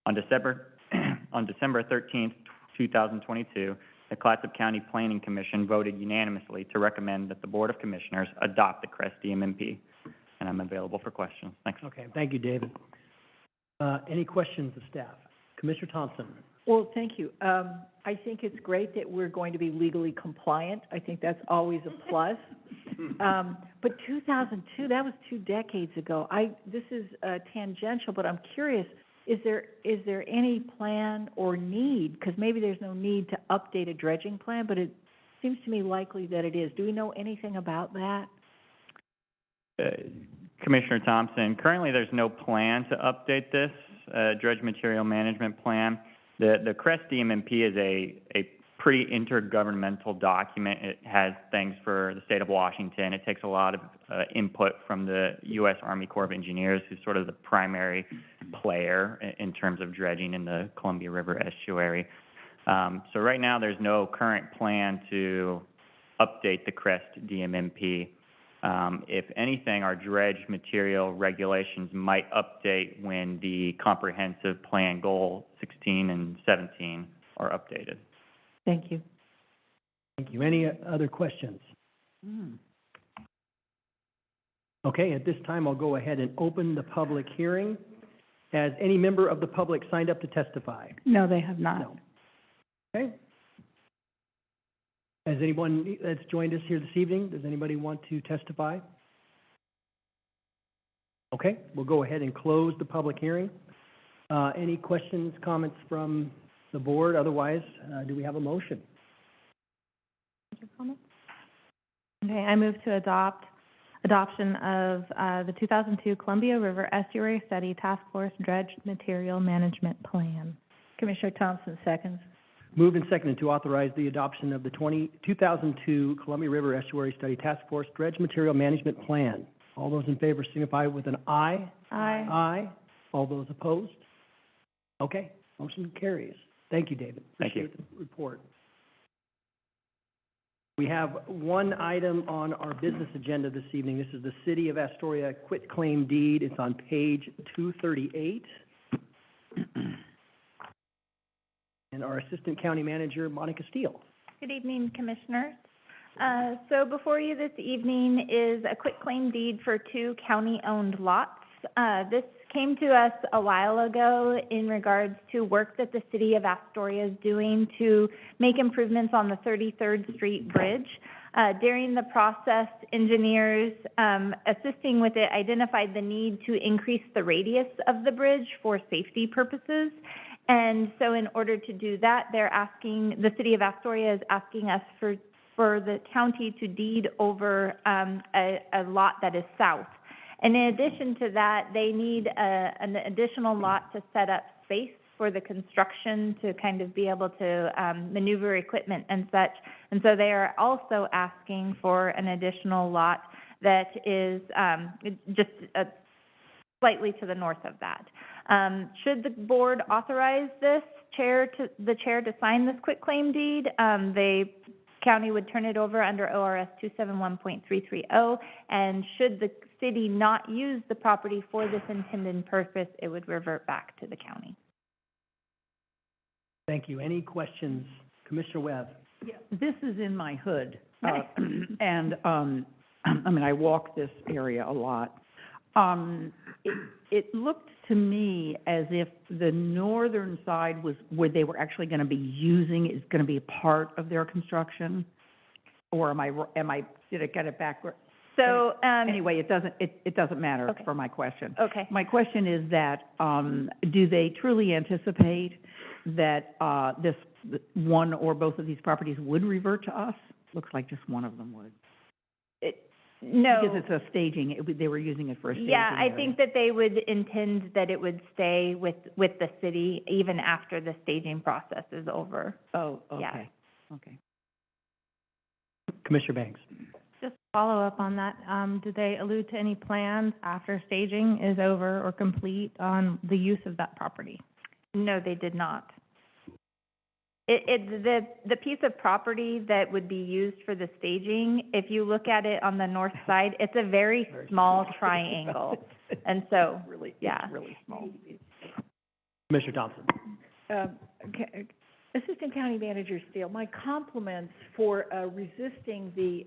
On December 13th, 2022, the Clatsop County Planning Commission voted unanimously to recommend that the Board of Commissioners adopt the CREST DMMP, and I'm available for questions. Thanks. Okay, thank you, David. Any questions of staff? Commissioner Thompson? Well, thank you. I think it's great that we're going to be legally compliant. I think that's always a plus. But 2002, that was 2 decades ago. This is tangential, but I'm curious, is there any plan or need, because maybe there's no need to update a dredging plan, but it seems to me likely that it is. Do we know anything about that? Commissioner Thompson, currently there's no plan to update this dredge material management plan. The CREST DMMP is a pretty intergovernmental document. It has things for the state of Washington. It takes a lot of input from the U.S. Army Corps of Engineers, who's sort of the primary player in terms of dredging in the Columbia River estuary. So right now there's no current plan to update the CREST DMMP. If anything, our dredge material regulations might update when the comprehensive plan goal 16 and 17 are updated. Thank you. Thank you. Any other questions? Okay, at this time, I'll go ahead and open the public hearing. Has any member of the public signed up to testify? No, they have not. No. Okay. Has anyone that's joined us here this evening, does anybody want to testify? Okay, we'll go ahead and close the public hearing. Any questions, comments from the board? Otherwise, do we have a motion? Okay, I move to adoption of the 2002 Columbia River Estuary Study Task Force Dredge Material Management Plan. Commissioner Thompson, seconds. Moved and seconded to authorize the adoption of the 2002 Columbia River Estuary Study Task Force Dredge Material Management Plan. All those in favor signify with an aye. Aye. Aye. All those opposed? Okay, motion carries. Thank you, David. Thank you. Appreciate the report. We have one item on our business agenda this evening. This is the City of Astoria quitclaim deed. It's on page 238. And our Assistant County Manager, Monica Steele. Good evening, Commissioners. So before you this evening is a quitclaim deed for 2 county-owned lots. This came to us a while ago in regards to work that the City of Astoria is doing to make improvements on the 33rd Street Bridge. During the process, engineers assisting with it identified the need to increase the radius of the bridge for safety purposes. And so in order to do that, the City of Astoria is asking us for the county to deed over a lot that is south. And in addition to that, they need an additional lot to set up space for the construction to kind of be able to maneuver equipment and such. And so they are also asking for an additional lot that is just slightly to the north of that. Should the board authorize the chair to sign this quitclaim deed, they county would turn it over under ORS 271.330, and should the city not use the property for this intended purpose, it would revert back to the county. Thank you. Any questions? Commissioner Webb? Yeah, this is in my hood. And, I mean, I walk this area a lot. It looked to me as if the northern side was where they were actually gonna be using, is gonna be a part of their construction? Or am I, did I get it backward? So, Anyway, it doesn't matter Okay. for my question. okay. My question is that, do they truly anticipate that, this, one or both of these properties would revert to us? Looks like just one of them would. No. Because it's a staging, they were using it for a staging Yeah, I area. think that they would intend that it would stay with the city even after the staging process is over. Oh, Yeah. okay, okay. Commissioner Banks? Just follow up on that, did they allude to any plans after staging is over or complete on the use of that property? No, they did not. The piece of property that would be used for the staging, if you look at it on the north side, it's a very small triangle. And so, Really, yeah. it's really small. Commissioner Thompson? Assistant County Manager Steele, my compliments for resisting the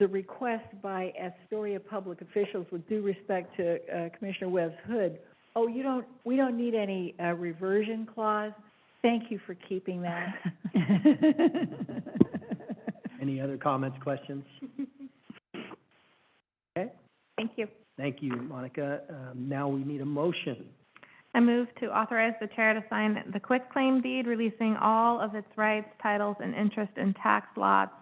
request by Astoria public officials, with due respect to Commissioner Webb's hood. Oh, we don't need any reversion clause. Thank you for keeping that. Any other comments, questions? Okay, Thank you. thank you, Monica. Now we need a motion. I move to authorize the chair to sign the quitclaim deed releasing all of its rights, titles, and interest in tax lots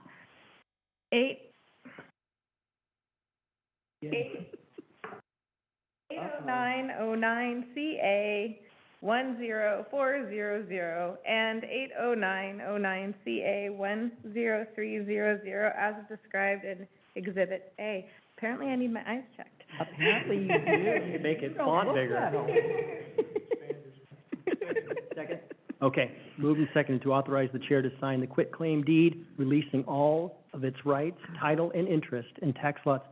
80909CA 10400 and 80909CA 10300 as described in Exhibit A. Apparently I need my eyes checked. Apparently you do. You can make it font bigger. Second? Okay, moved and seconded to authorize the chair to sign the quitclaim deed releasing all of its rights, title, and interest in tax lots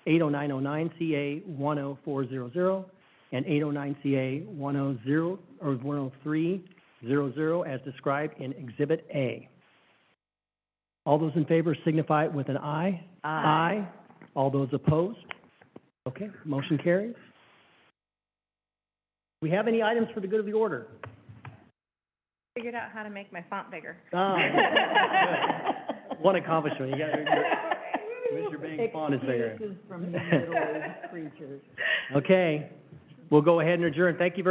80909CA 10400 and 809CA 10300 as described in Exhibit A. All those in favor signify with an aye. Aye. All those opposed? Okay, motion carries. Do we have any items for the good of the order? Figured out how to make my font bigger. Oh, good. One accomplishment. You got Mr. Banks' font is bigger. Excuses from you middle-aged creatures. Okay, we'll go ahead and adjourn. Thank you very